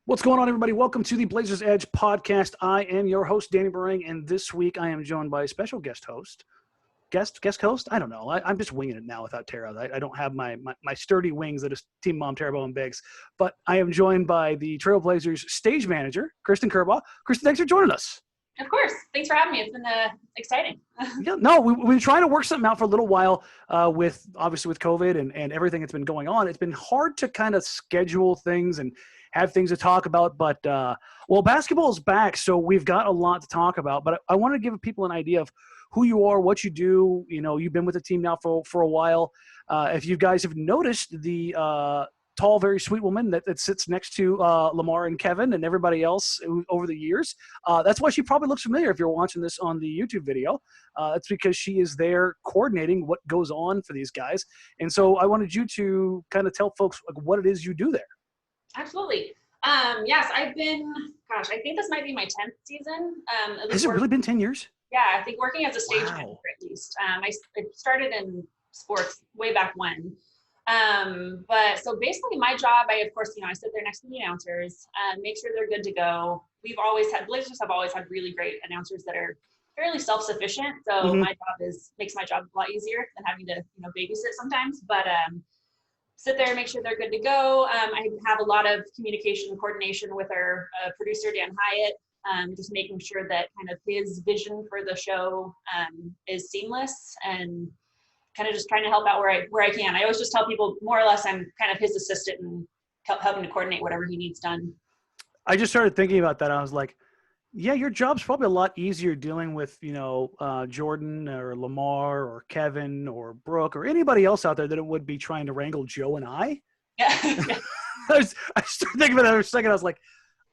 What's going on, everybody? Welcome to the Blazers Edge podcast. I am your host, Danny Marang, and this week I am joined by a special guest host. Guest host? I don't know. I'm just winging it now without Tara. I don't have my sturdy wings that is Team Mom, Terry and Biggs. But I am joined by the Trailblazers stage manager, Kristen Kerbaugh. Kristen, thanks for joining us. Of course. Thanks for having me. It's been exciting. Yeah, no, we've been trying to work something out for a little while with COVID and everything that's been going on. It's been hard to kind of schedule things and have things to talk about. But, basketball is back, so we've got a lot to talk about. But I want to give people an idea of who you are, what you do. You know, you've been with the team now for a while. If you guys have noticed the tall, very sweet woman that sits next to Lamar and Kevin and everybody else over the years. That's why she probably looks familiar if you're watching this on the YouTube video. That's because she is there coordinating what goes on for these guys. And so I wanted you to kind of tell folks like what it is you do there. Absolutely. Yes, I've been, I think this might be my 10th season. Has it really been 10 years? Yeah, I think working as a stage manager at least. I started in sports way back when. But so basically my job, I sit there next to the announcers, make sure they're good to go. Blazers have always had really great announcers that are fairly self-sufficient. So my job makes my job a lot easier than having to, babysit sometimes, but, sit there and make sure they're good to go. I have a lot of communication and coordination with our producer, Dan Hyatt, just making sure that kind of his vision for the show is seamless and kind of just trying to help out where I can. I always just tell people more or less I'm kind of his assistant and helping to coordinate whatever he needs done. I just started thinking about that. I was like, yeah, your job's probably a lot easier dealing with, Jordan or Lamar or Kevin or Brooke or anybody else out there than it would be trying to wrangle Joe and I. Yeah. I started thinking about it for a second. I was like,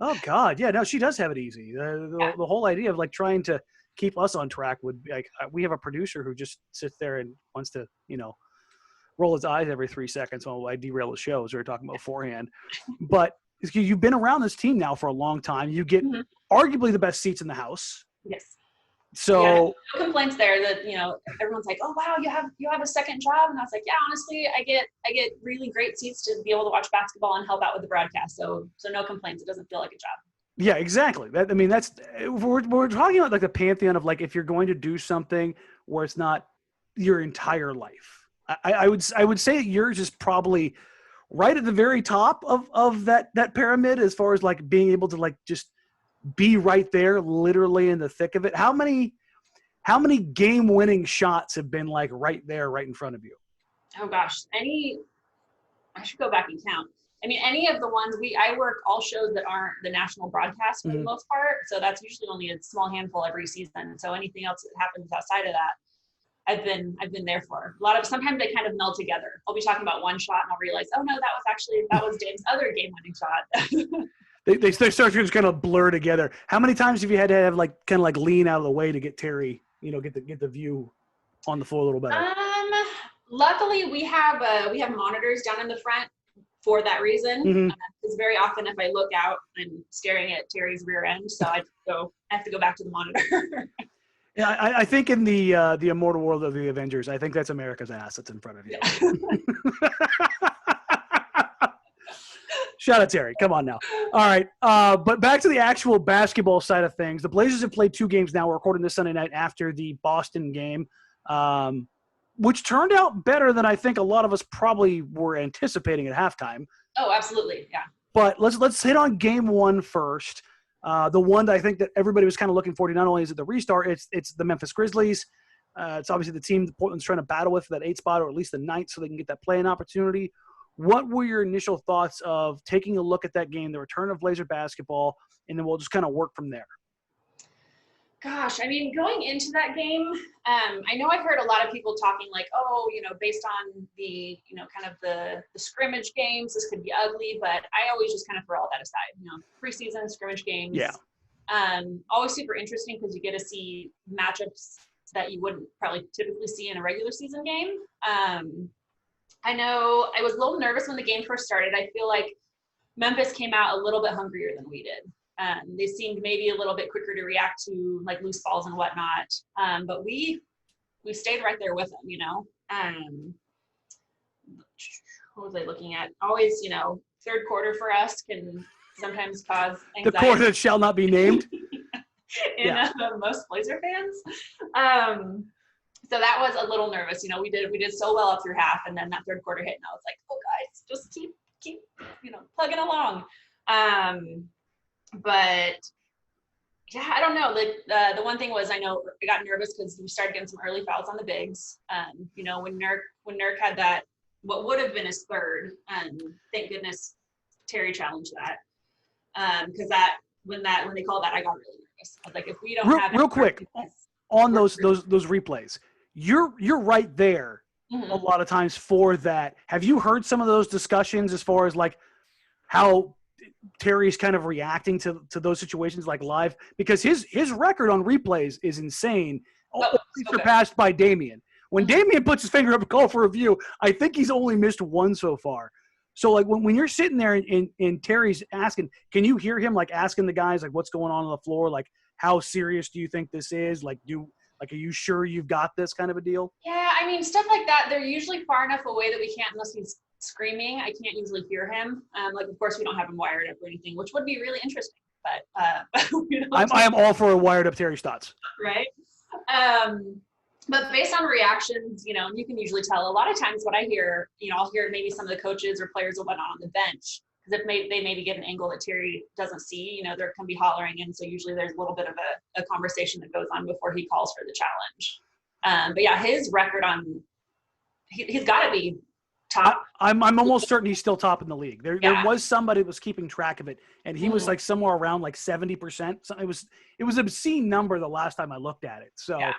oh God, yeah, no, she does have it easy. The whole idea of like trying to keep us on track would be like, we have a producer who just sits there and wants to, roll his eyes every 3 seconds while I derail the show, as we were talking about beforehand. But you've been around this team now for a long time. You get arguably the best seats in the house. Yes. So no complaints there that, everyone's like, oh wow, you have a second job. And I was like, yeah, honestly, I get really great seats to be able to watch basketball and help out with the broadcast. So no complaints. It doesn't feel like a job. Yeah, exactly. We're talking about like the pantheon of like, if you're going to do something where it's not your entire life, I would say yours is probably right at the very top of that pyramid as far as like being able to like just be right there, literally in the thick of it. How many game-winning shots have been like right there, right in front of you? Oh gosh, I should go back and count. I mean, any of the ones I work all shows that aren't the national broadcast for the most part. So that's usually only a small handful every season. So anything else that happens outside of that, I've been there for. Sometimes they kind of meld together. I'll be talking about one shot and I'll realize, oh no, that was Dave's other game-winning shot. They start to just kind of blur together. How many times have you had to have like kind of like lean out of the way to get Terry, get the view on the floor a little better? Luckily we have monitors down in the front for that reason. Because very often if I look out, I'm staring at Terry's rear end, so I have to go back to the monitor. Yeah, I think in the immortal world of the Avengers, I think that's America's ass that's in front of you. Yeah. Shout out Terry. Come on now. All right. But back to the actual basketball side of things. The Blazers have played 2 games now. We're recording this Sunday night after the Boston game, which turned out better than I think a lot of us probably were anticipating at halftime. Oh, absolutely. Yeah. But let's hit on game 1 first. The one that I think that everybody was kind of looking forward to. Not only is it the restart, it's the Memphis Grizzlies. It's obviously the team that Portland's trying to battle with for that 8th spot or at least the 9th so they can get that play-in opportunity. What were your initial thoughts of taking a look at that game, the return of Blazer basketball, and then we'll just kind of work from there? Gosh, I mean, going into that game, I know I've heard a lot of people talking like, oh, based on the, kind of the scrimmage games, this could be ugly, but I always just kind of throw all that aside. Preseason scrimmage games. Yeah. Always super interesting because you get to see matchups that you wouldn't probably typically see in a regular season game. I know I was a little nervous when the game first started. I feel like Memphis came out a little bit hungrier than we did. They seemed maybe a little bit quicker to react to like loose balls and whatnot. But we stayed right there with them, What was I looking at? Always, third quarter for us can sometimes cause anxiety. The court that shall not be named. in most Blazer fans. So that was a little nervous. We did so well up through half, and then that third quarter hit, and I was like, oh guys, just keep plugging along. But yeah, I don't know. The one thing was, I know I got nervous because we started getting some early fouls on the bigs. When Nurk had that, what would have been his third, thank goodness Terry challenged that. Because when they called that, I got really nervous. I was like, if we don't have real quick on those replays, you're right there. Mm-hmm. A lot of times for that. Have you heard some of those discussions as far as like how Terry's kind of reacting to those situations like live? Because his record on replays is insane. Surpassed by Damian. When Damian puts his finger up and call for review, I think he's only missed one so far. So like when you're sitting there and Terry's asking, can you hear him like asking the guys like what's going on the floor? Like how serious do you think this is? Like are you sure you've got this kind of a deal? Yeah, I mean stuff like that. They're usually far enough away that we can't, unless he's screaming, I can't usually hear him. Of course we don't have him wired up or anything, which would be really interesting. But I am all for a wired up Terry Stotts. Right. But based on reactions, you can usually tell. A lot of times what I hear, I'll hear maybe some of the coaches or players or whatnot on the bench, because they maybe get an angle that Terry doesn't see, there can be hollering. And so usually there's a little bit of a conversation that goes on before he calls for the challenge. But yeah, his record he's got to be top. I'm almost certain he's still top in the league. There was somebody that was keeping track of it, and he was like somewhere around like 70%. It was an obscene number the last time I looked at it. So. Yeah.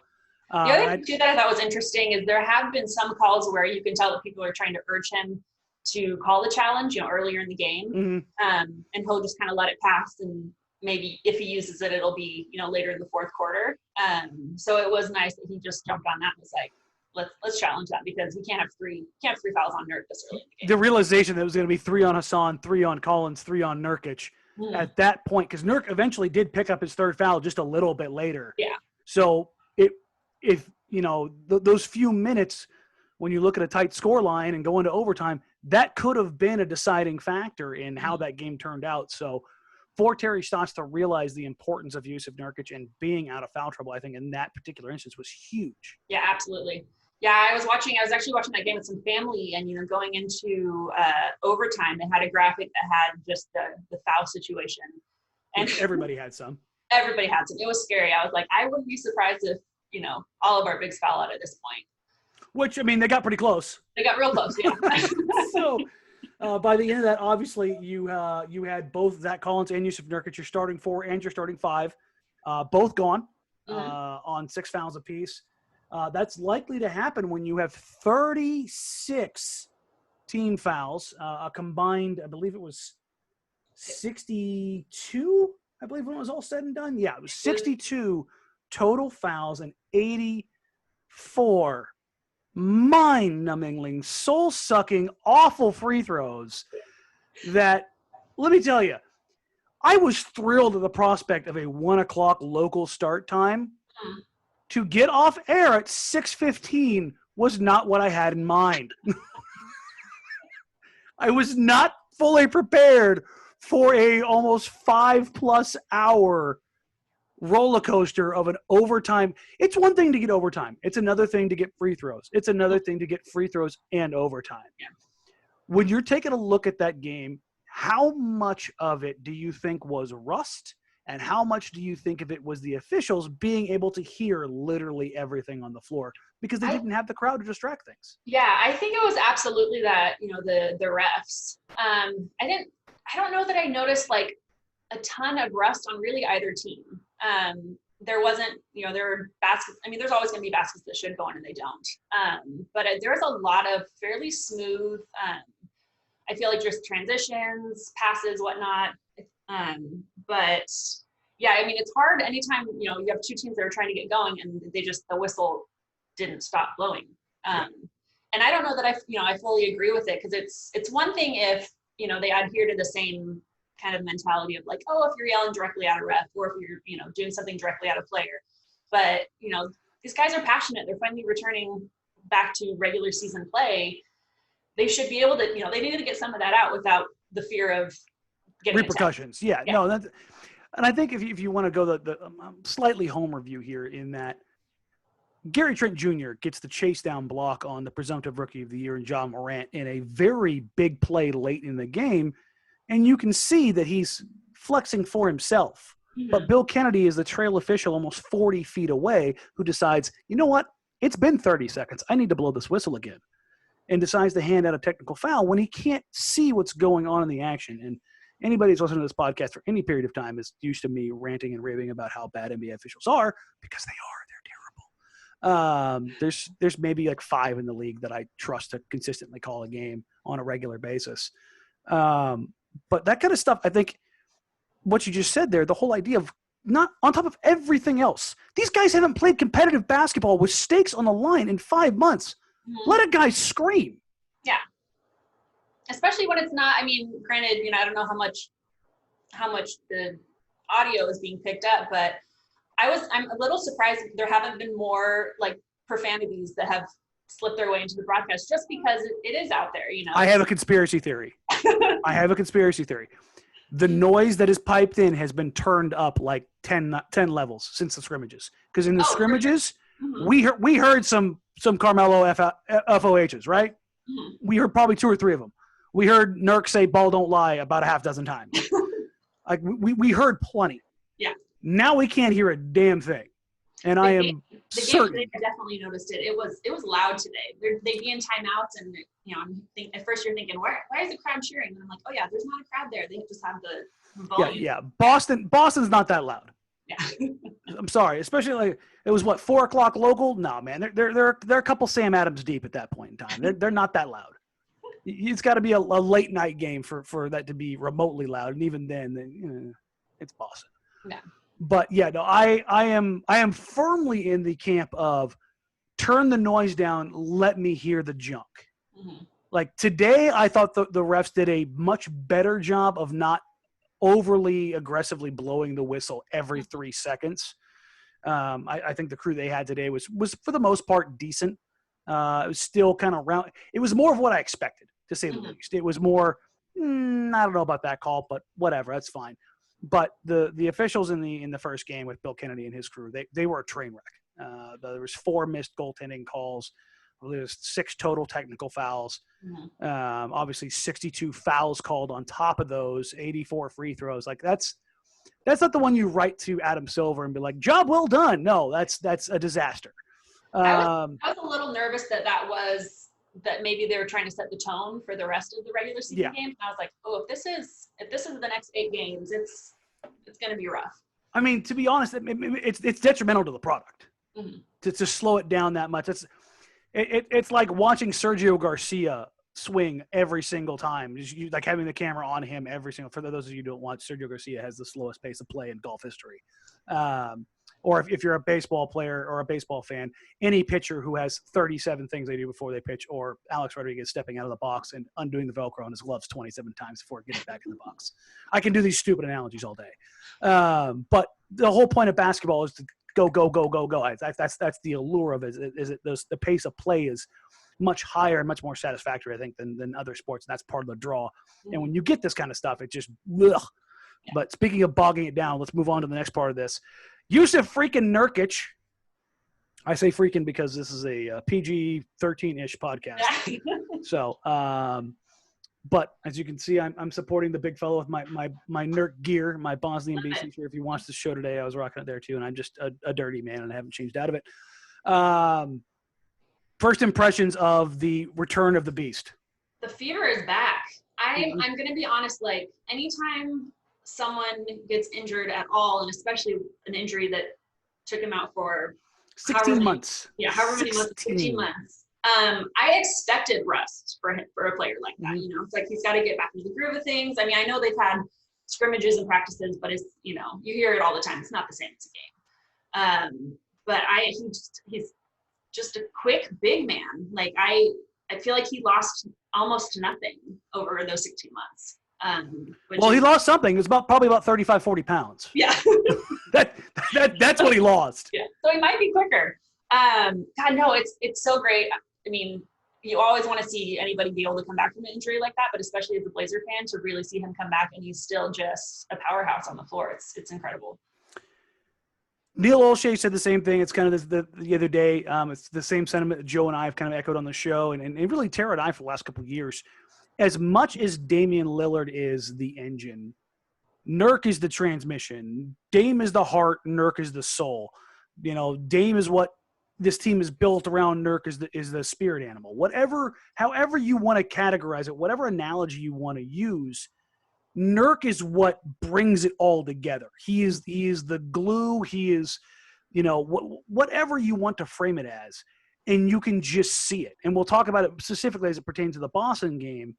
The other thing that I thought was interesting is there have been some calls where you can tell that people are trying to urge him to call the challenge, earlier in the game, and he'll just kind of let it pass, and maybe if he uses it, it'll be later in the fourth quarter. So it was nice that he just jumped on that and was like, let's challenge that, because we can't have three fouls on Nurk this early in the game. The realization that it was going to be 3 on Hassan, 3 on Collins, 3 on Nurkic at that point, because Nurk eventually did pick up his third foul just a little bit later. Yeah. So if those few minutes, when you look at a tight score line and go into overtime, that could have been a deciding factor in how that game turned out. So for Terry Stotts to realize the importance of Jusuf Nurkic and being out of foul trouble, I think in that particular instance was huge. Yeah, absolutely. Yeah, I was actually watching that game with some family, and going into overtime, they had a graphic that had just the foul situation, and everybody had some. Everybody had some. It was scary. I was like, I wouldn't be surprised if all of our bigs foul out at this point. Which, I mean, they got pretty close. They got real close, yeah. So by the end of that, obviously you had both Zach Collins and Jusuf Nurkic, your starting 4 and your starting 5, both gone on 6 fouls apiece. That's likely to happen when you have 36 team fouls, a combined, I believe it was 62, I believe, when it was all said and done. Yeah, it was 62 total fouls and 84 mind-numbingly, soul-sucking, awful free throws that, let me tell you, I was thrilled at the prospect of a 1 o'clock local start time. To get off air at 6:15 was not what I had in mind. I was not fully prepared for a almost 5+ hour roller coaster of an overtime. It's one thing to get overtime. It's another thing to get free throws. It's another thing to get free throws and overtime. Yeah. When you're taking a look at that game, how much of it do you think was rust? And how much do you think of it was the officials being able to hear literally everything on the floor because they didn't have the crowd to distract things? Yeah, I think it was absolutely that, the refs. I don't know that I noticed like a ton of rust on really either team. There wasn't, there were baskets. I mean, there's always going to be baskets that should go in and they don't. But there was a lot of fairly smooth, I feel like just transitions, passes, whatnot. But yeah, I mean, it's hard anytime, you have two teams that are trying to get going and the whistle didn't stop blowing. And I don't know that I fully agree with it, because it's one thing if, they adhere to the same kind of mentality of like, oh, if you're yelling directly at a ref or if you're, doing something directly at a player. But, these guys are passionate. They're finally returning back to regular season play. They should be able to, they needed to get some of that out without the fear of repercussions. Yeah, no, and I think if you want to go the slightly homer view here in that Gary Trent Jr. gets the chase down block on the presumptive rookie of the year in John Morant in a very big play late in the game, and you can see that he's flexing for himself. Mm-hmm. But Bill Kennedy is the trail official almost 40 feet away who decides, you know what? It's been 30 seconds. I need to blow this whistle again. And decides to hand out a technical foul when he can't see what's going on in the action. And anybody who's listened to this podcast for any period of time is used to me ranting and raving about how bad NBA officials are, because they are. They're terrible. There's maybe like 5 in the league that I trust to consistently call a game on a regular basis. But that kind of stuff, I think what you just said there, the whole idea of not on top of everything else, these guys haven't played competitive basketball with stakes on the line in 5 months. Mm-hmm. Let a guy scream. Yeah. Especially when it's not, I mean, granted, I don't know how much the audio is being picked up, but I'm a little surprised there haven't been more like profanities that have slipped their way into the broadcast, just because it is out there, I have a conspiracy theory. The noise that is piped in has been turned up like 10 levels since the scrimmages. Because in the scrimmages, mm-hmm. we heard some Carmelo FOHs, right? Mm-hmm. We heard probably 2 or 3 of them. We heard Nurk say "ball don't lie" about a half dozen times. Like we heard plenty. Yeah. Now we can't hear a damn thing, and I am certain. I definitely noticed it. It was loud today. They'd be in timeouts, and at first you're thinking, why is the crowd cheering? And I'm like, oh yeah, there's not a crowd there. They just have the volume. Yeah. Boston's not that loud. Yeah. I'm sorry, especially like it was 4 o'clock local. No, man, they're a couple Sam Adams deep at that point in time. They're not that loud. It's got to be a late night game for that to be remotely loud, and even then, it's Boston. Yeah. But yeah, no, I am firmly in the camp of turn the noise down, let me hear the junk. Mm-hmm. Like today, I thought the refs did a much better job of not overly aggressively blowing the whistle every 3 seconds. I think the crew they had today was for the most part decent. It was still kind of round. It was more of what I expected, to say the least. It was more, I don't know about that call, but whatever, that's fine. But the officials in the first game with Bill Kennedy and his crew, they were a train wreck. There was 4 missed goaltending calls. There was 6 total technical fouls. Mm-hmm. Obviously 62 fouls called on top of those, 84 free throws. Like that's not the one you write to Adam Silver and be like, job well done. No, that's a disaster. I was a little nervous that maybe they were trying to set the tone for the rest of the regular season games. And I was like, oh, if this is the next 8 games, it's going to be rough. I mean, to be honest, it's detrimental to the product to slow it down that much. It's like watching Sergio Garcia swing every single time. Like having the camera on him every single. For those of you who don't watch, Sergio Garcia has the slowest pace of play in golf history. Or if you're a baseball player or a baseball fan, any pitcher who has 37 things they do before they pitch, or Alex Rodriguez stepping out of the box and undoing the Velcro on his gloves 27 times before getting back in the box. I can do these stupid analogies all day. But the whole point of basketball is to go. That's the allure of it. The pace of play is much higher and much more satisfactory, I think, than other sports. And that's part of the draw. And when you get this kind of stuff, it just ugh. Yeah. But speaking of bogging it down, let's move on to the next part of this. Jusuf freaking Nurkic. I say freaking because this is a PG-13-ish podcast. So, but as you can see, I'm supporting the big fellow with my Nurk gear, my Bosnian BC shirt. If you watched the show today, I was rocking it there too, and I'm just a dirty man, and I haven't changed out of it. First impressions of the return of the beast. The fever is back. I'm going to be honest, like anytime someone gets injured at all, and especially an injury that took him out for 16 months. Yeah, however many months, 15 months. I expected rust for a player like that. It's like he's got to get back into the groove of things. I mean, I know they've had scrimmages and practices, but it's you hear it all the time. It's not the same as a game. But he's just a quick big man. Like I feel like he lost almost nothing over those 16 months. He lost something. It was probably about 35, 40 pounds. Yeah. That's what he lost. Yeah. So he might be quicker. God, no, it's so great. I mean, you always want to see anybody be able to come back from an injury like that, but especially as a Blazer fan, to really see him come back and he's still just a powerhouse on the floor. It's incredible. Neil Olshey said the same thing. It's kind of the other day. It's the same sentiment that Joe and I have kind of echoed on the show, and really Tara and I for the last couple of years. As much as Damian Lillard is the engine, Nurk is the transmission. Dame is the heart. Nurk is the soul. You know, Dame is what this team is built around. Nurk is the spirit animal. However you want to categorize it, whatever analogy you want to use, Nurk is what brings it all together. He is the glue. He is, you know, whatever you want to frame it as, and you can just see it. And we'll talk about it specifically as it pertains to the Boston game.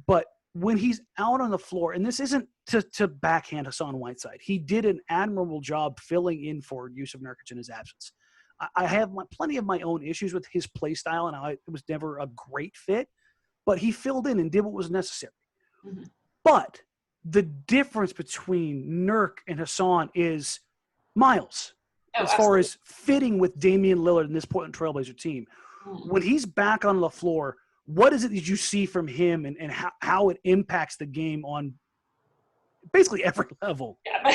But when he's out on the floor, and this isn't to backhand Hassan Whiteside, he did an admirable job filling in for Jusuf Nurkic in his absence. I have plenty of my own issues with his play style, and it was never a great fit, but he filled in and did what was necessary. Mm-hmm. But the difference between Nurk and Hassan is miles as far as fitting with Damian Lillard and this Portland Trailblazer team. Mm-hmm. When he's back on the floor, what is it that you see from him and how it impacts the game on basically every level? Yeah.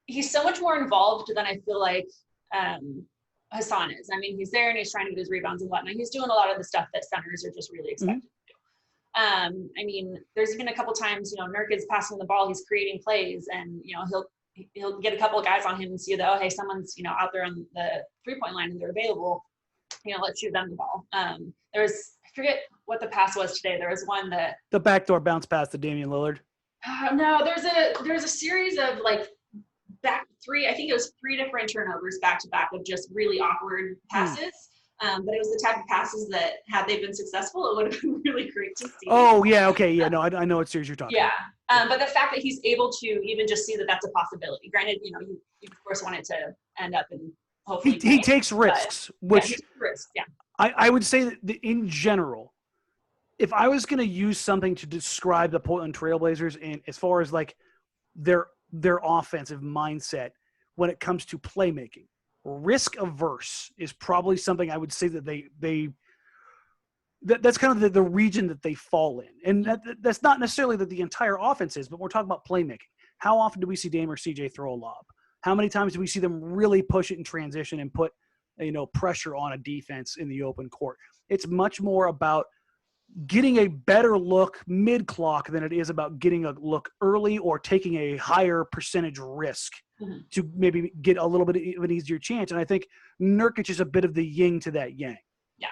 He's so much more involved than I feel like Hassan is. I mean, he's there and he's trying to get his rebounds and whatnot. He's doing a lot of the stuff that centers are just really expected to do. I mean, there's been a couple times, you know, Nurk is passing the ball, he's creating plays, and, you know, he'll get a couple of guys on him and see that, oh, hey, someone's, you know, out there on the 3-point line and they're available, you know, let's shoot them the ball. I forget what the pass was today. There was one that the backdoor bounce pass to Damian Lillard. No, there's a series of like back three. I think it was 3 different turnovers back to back of just really awkward passes. But it was the type of passes that, had they been successful, it would have been really great to see. Oh, yeah, okay, yeah, no, I know what series you're talking about. But the fact that he's able to even just see that that's a possibility. Granted, you know, you of course want it to end up in hopefully he takes risks, which he takes risks, yeah. I would say that in general, if I was going to use something to describe the Portland Trailblazers in as far as like their offensive mindset when it comes to playmaking, risk averse is probably something I would say that that's kind of the region that they fall in. And that's not necessarily that the entire offense is, but we're talking about playmaking. How often do we see Dame or CJ throw a lob? How many times do we see them really push it in transition and put, you know, pressure on a defense in the open court? It's much more about getting a better look mid-clock than it is about getting a look early or taking a higher percentage risk to maybe get a little bit of an easier chance. And I think Nurkic is a bit of the yin to that yang. Yeah.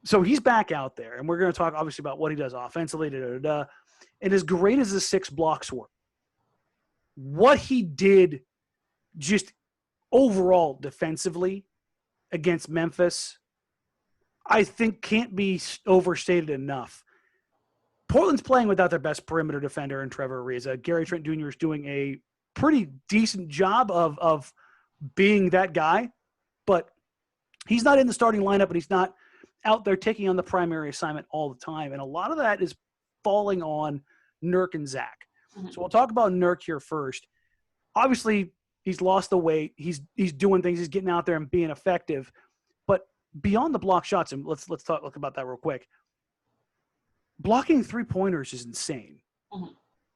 So he's back out there, and we're going to talk obviously about what he does offensively. And as great as the 6 blocks were, what he did just overall defensively against Memphis, I think can't be overstated enough. Portland's playing without their best perimeter defender in Trevor Ariza. Gary Trent Jr. is doing a pretty decent job of being that guy, but he's not in the starting lineup, and he's not out there taking on the primary assignment all the time. And a lot of that is falling on Nurk and Zach. Mm-hmm. So we'll talk about Nurk here first. Obviously, he's lost the weight. He's doing things. He's getting out there and being effective. But beyond the block shots, and let's talk about that real quick. Blocking 3-pointers is insane. Mm-hmm.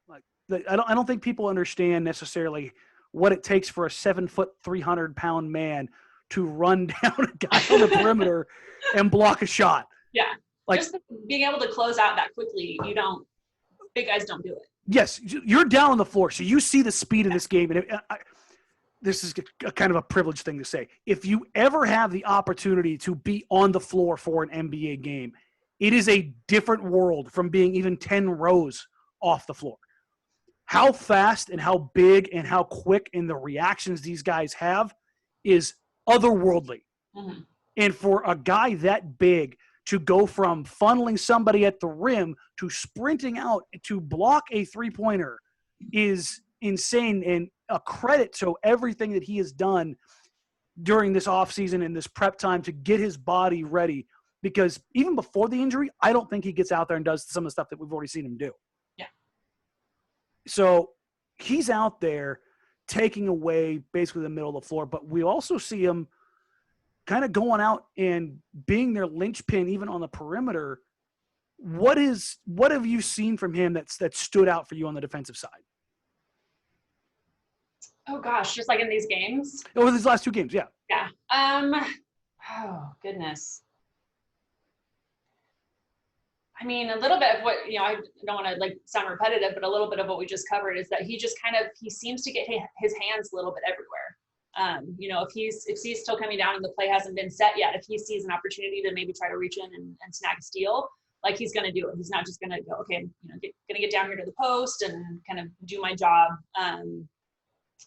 Like I don't think people understand necessarily what it takes for a 7-foot, 300-pound man to run down a guy on the perimeter and block a shot. Yeah, like just being able to close out that quickly, big guys don't do it. Yes, you're down on the floor, so you see the speed of this game, and this is a kind of a privileged thing to say. If you ever have the opportunity to be on the floor for an NBA game, it is a different world from being even 10 rows off the floor. How fast and how big and how quick and the reactions these guys have is otherworldly. Mm-hmm. And for a guy that big to go from funneling somebody at the rim to sprinting out to block a 3-pointer is insane, and a credit to everything that he has done during this offseason and this prep time to get his body ready, because even before the injury, I don't think he gets out there and does some of the stuff that we've already seen him do. Yeah. So he's out there taking away basically the middle of the floor, but we also see him kind of going out and being their linchpin even on the perimeter. What have you seen from him that stood out for you on the defensive side? Oh gosh, just like in these games? Over these last 2 games, yeah. Yeah. Oh goodness. I mean, a little bit of what, I don't want to like sound repetitive, but a little bit of what we just covered is that he seems to get his hands a little bit everywhere. If he's still coming down and the play hasn't been set yet, if he sees an opportunity to maybe try to reach in and snag a steal, like he's going to do it. He's not just going to go, okay, I'm going to get down here to the post and kind of do my job.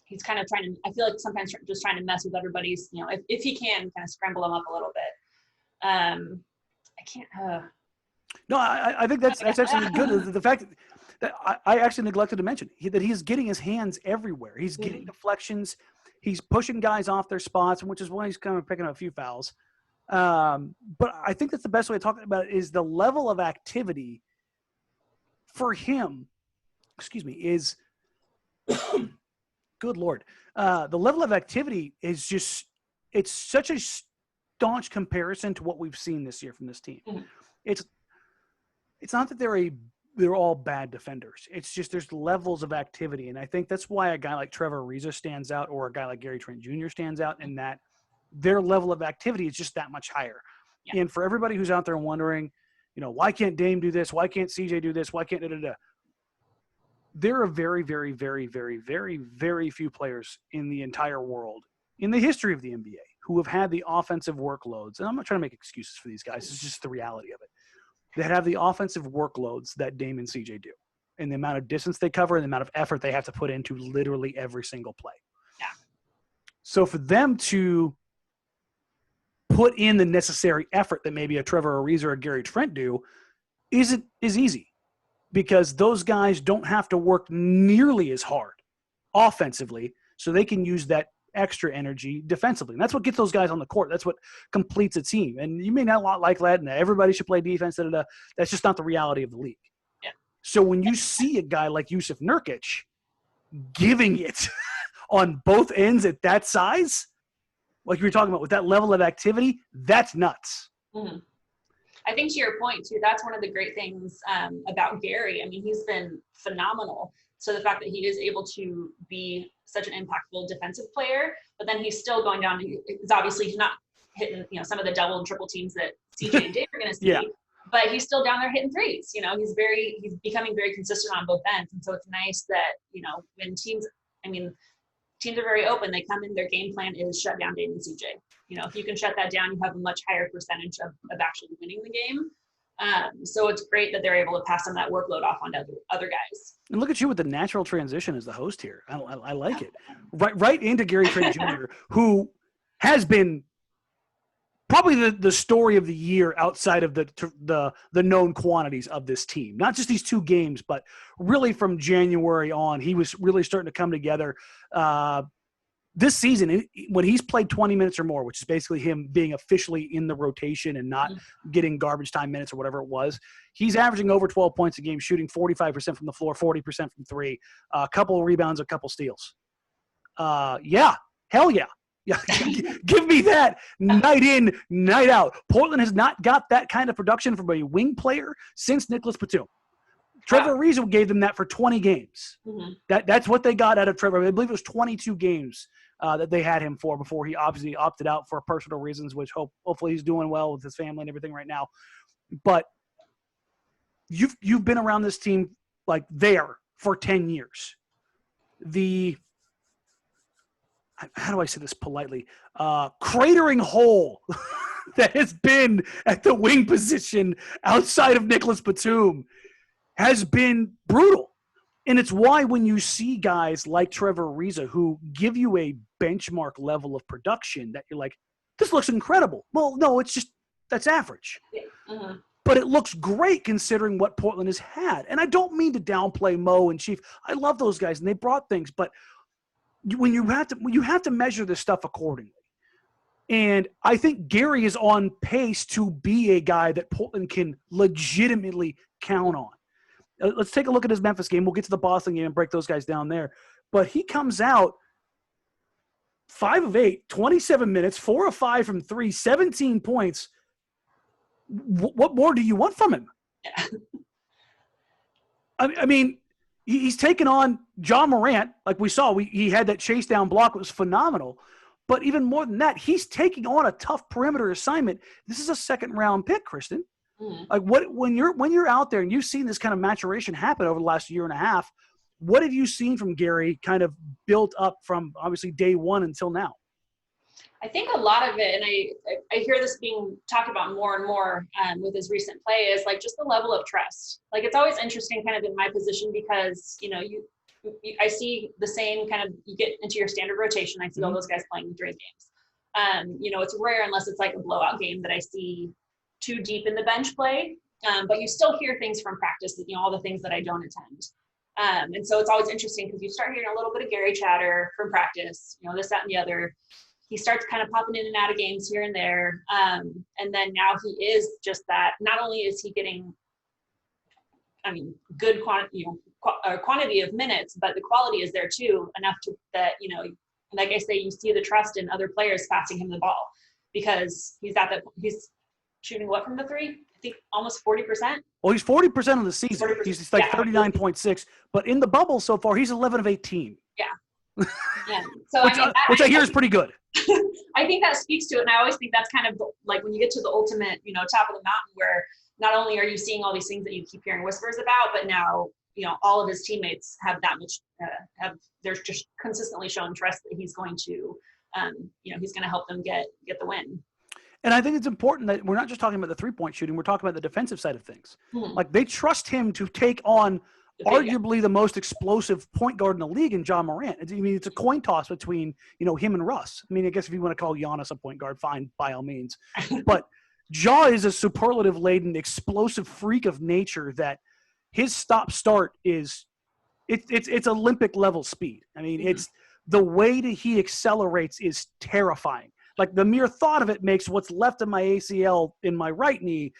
He's kind of trying to, I feel like sometimes just trying to mess with everybody's, if he can kind of scramble them up a little bit. I can't, No, I think that's actually good. The fact that I actually neglected to mention that he's getting his hands everywhere. He's getting deflections. He's pushing guys off their spots, which is why he's kind of picking up a few fouls. But I think that's the best way to talk about it is the level of activity for him, is good Lord. The level of activity is just, it's such a staunch comparison to what we've seen this year from this team. Mm-hmm. It's not that they're all bad defenders. It's just there's levels of activity. And I think that's why a guy like Trevor Ariza stands out or a guy like Trent Jr. stands out in that their level of activity is just that much higher. Yeah. And for everybody who's out there wondering, why can't Dame do this? Why can't CJ do this? Why can't da-da-da? There are very, very, very, very, very, very few players in the entire world, in the history of the NBA, who have had the offensive workloads. And I'm not trying to make excuses for these guys. It's just the reality of it. That have the offensive workloads that Dame and CJ do, and the amount of distance they cover and the amount of effort they have to put into literally every single play. Yeah. So for them to put in the necessary effort that maybe a Trevor Ariza or a Gary Trent do is easy, because those guys don't have to work nearly as hard offensively, so they can use that extra energy defensively. And that's what gets those guys on the court. That's what completes a team. And you may not like that, and everybody should play defense. That's just not the reality of the league. Yeah. So when you see a guy like Jusuf Nurkic giving it on both ends at that size, like you were talking about, with that level of activity, that's nuts. Mm-hmm. I think to your point, too, that's one of the great things about Gary. I mean, he's been phenomenal. So the fact that he is able to be such an impactful defensive player, but then he's still going down. It's obviously he's not hitting, some of the double and triple teams that CJ and Dave are going to see, yeah. But he's still down there hitting threes. He's becoming very consistent on both ends. And so it's nice that, when teams are very open. They come in, their game plan is shut down Dave and CJ. If you can shut that down, you have a much higher percentage of actually winning the game. So it's great that they're able to pass some of that workload off onto other guys. And look at you with the natural transition as the host here. I like it. Right into Gary Trent Jr., who has been probably the story of the year outside of the known quantities of this team. Not just these 2 games, but really from January on, he was really starting to come together. This season, when he's played 20 minutes or more, which is basically him being officially in the rotation and not getting garbage time minutes or whatever it was, he's averaging over 12 points a game, shooting 45% from the floor, 40% from 3, a couple of rebounds, a couple steals. Yeah, hell yeah. Yeah, give me that night in, night out. Portland has not got that kind of production from a wing player since Nicholas Batum. Trevor Ariza gave them that for 20 games. Mm-hmm. That's what they got out of Trevor. I believe it was 22 games that they had him for before he obviously opted out for personal reasons, which hopefully he's doing well with his family and everything right now. But you've been around this team like there for 10 years. How do I say this politely? Cratering hole that has been at the wing position outside of Nicholas Batum has been brutal. And it's why when you see guys like Trevor Ariza who give you a benchmark level of production that you're like, this looks incredible. Well, no, it's just that's average. Uh-huh. But it looks great considering what Portland has had. And I don't mean to downplay Mo and Chief. I love those guys, and they brought things. But when you have to measure this stuff accordingly. And I think Gary is on pace to be a guy that Portland can legitimately count on. Let's take a look at his Memphis game. We'll get to the Boston game and break those guys down there. But he comes out 5 of 8, 27 minutes, 4 of 5 from 3, 17 points. What more do you want from him? Yeah. I mean, he's taken on John Morant, like we saw. He had that chase down block. It was phenomenal. But even more than that, he's taking on a tough perimeter assignment. This is a second-round pick, Kristen. Like when you're out there and you've seen this kind of maturation happen over the last year and a half, what have you seen from Gary kind of built up from obviously day one until now? I think a lot of it, and I hear this being talked about more and more with his recent play, is like just the level of trust. Like it's always interesting kind of in my position because, you know, I see the same kind of, you get into your standard rotation. I see all those guys playing during games. You know, it's rare unless it's like a blowout game that I see too deep in the bench play. But you still hear things from practice, you know, all the things that I don't attend. And so it's always interesting because you start hearing a little bit of Gary chatter from practice, you know, this, that, and the other. He starts kind of popping in and out of games here and there. And then now he is just that. Not only is he getting, I mean, good quantity of minutes, but the quality is there too, enough to that, you know, like I say, you see the trust in other players passing him the ball because he's shooting what from the three? I think almost 40%. Well, he's 40% of the season. 40%. He's like 39.6. But in the bubble so far, he's 11 of 18. Yeah. Yeah. So which I hear is pretty good. I think that speaks to it. And I always think that's kind of like when you get to the ultimate, you know, top of the mountain where not only are you seeing all these things that you keep hearing whispers about, but now, you know, all of his teammates have that much, they're just consistently showing trust that he's going to, you know, he's going to help them get the win. And I think it's important that we're not just talking about the three-point shooting. We're talking about the defensive side of things. Like they trust him to take on arguably the most explosive point guard in the league in John Morant. I mean, it's a coin toss between, you know, him and Russ. I mean, I guess if you want to call Giannis a point guard, fine, by all means. But Ja is a superlative-laden, explosive freak of nature that his stop-start is it's Olympic-level speed. I mean, it's the way that he accelerates is terrifying. Like the mere thought of it makes what's left of my ACL in my right knee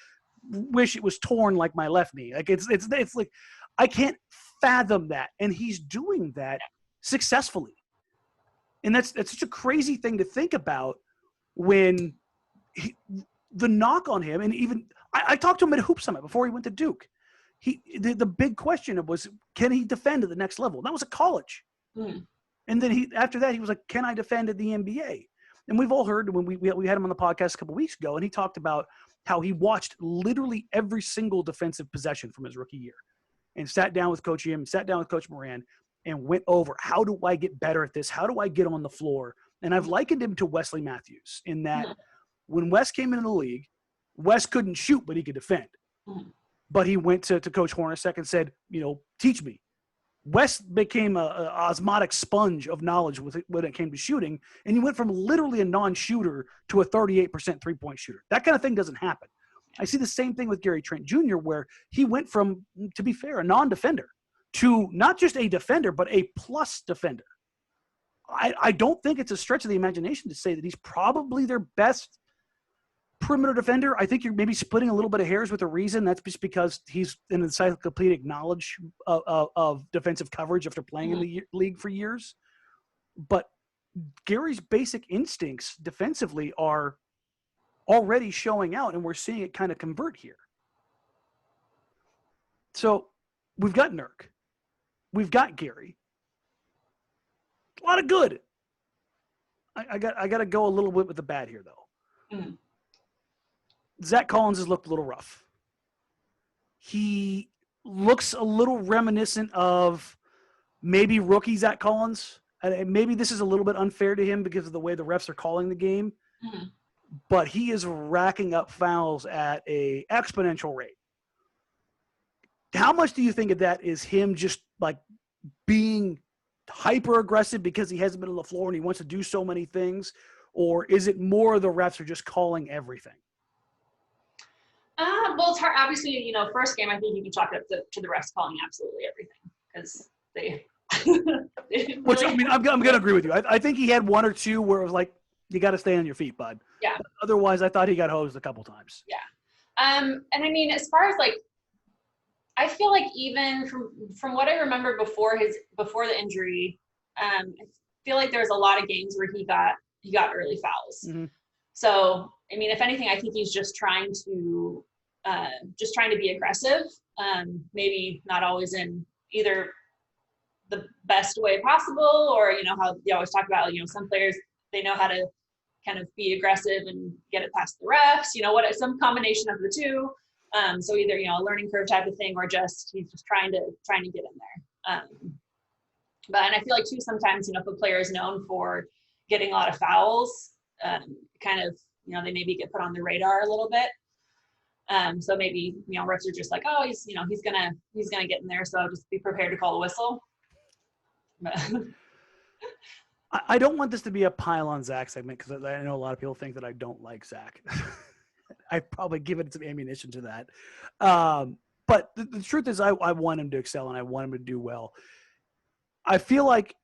wish it was torn like my left knee. Like it's like I can't fathom that, and he's doing that successfully. And that's such a crazy thing to think about when the knock on him, and even I talked to him at Hoop Summit before he went to Duke. The big question was, can he defend at the next level? That was at college. And then after that, he was like, can I defend at the NBA? And we've all heard when we had him on the podcast a couple weeks ago, and he talked about how he watched literally every single defensive possession from his rookie year and sat down with Coach Yim, sat down with Coach Moran, and went over, how do I get better at this? How do I get on the floor? And I've likened him to Wesley Matthews in that when Wes came into the league, Wes couldn't shoot, but he could defend. But he went to Coach Hornacek and said, you know, teach me. Wes became an osmotic sponge of knowledge when it came to shooting, and he went from literally a non-shooter to a 38% three-point shooter. That kind of thing doesn't happen. I see the same thing with Gary Trent Jr., where he went from, to be fair, a non-defender to not just a defender, but a plus defender. I don't think it's a stretch of the imagination to say that he's probably their best perimeter defender. I think you're maybe splitting a little bit of hairs with a reason. That's just because he's an encyclopedic knowledge of defensive coverage after playing in the league for years. But Gary's basic instincts defensively are already showing out, and we're seeing it kind of convert here. So we've got Nurk. We've got Gary. A lot of good. I got to go a little bit with the bad here, though. Zach Collins has looked a little rough. He looks a little reminiscent of maybe rookie Zach Collins. And maybe this is a little bit unfair to him because of the way the refs are calling the game. But he is racking up fouls at an exponential rate. How much do you think of that is him just like being hyper aggressive because he hasn't been on the floor and he wants to do so many things? Or is it more the refs are just calling everything? Well, it's hard. Obviously, you know, first game, I think you can chalk it up to the refs calling absolutely everything because they really. Which, I mean, I'm going to agree with you. I think he had one or two where it was like, you got to stay on your feet, bud. Yeah. But otherwise, I thought he got hosed a couple times. Yeah. And I mean, as far as like, I feel like even from what I remember before the injury, feel like there's a lot of games where he got early fouls. Mm-hmm. So, I mean, if anything, I think he's just trying to be aggressive. Maybe not always in either the best way possible, or, you know, how they always talk about, you know, some players, they know how to kind of be aggressive and get it past the refs, you know, some combination of the two. So either, you know, a learning curve type of thing, or just he's just trying to get in there. And I feel like too, sometimes, you know, if a player is known for getting a lot of fouls, kind of, you know, they maybe get put on the radar a little bit. So maybe, you know, refs are just like, oh, he's gonna get in there, so just be prepared to call the whistle. I don't want this to be a pile on Zach segment, because I know a lot of people think that I don't like Zach. I probably given some ammunition to that. But the truth is, I want him to excel, and I want him to do well. I feel like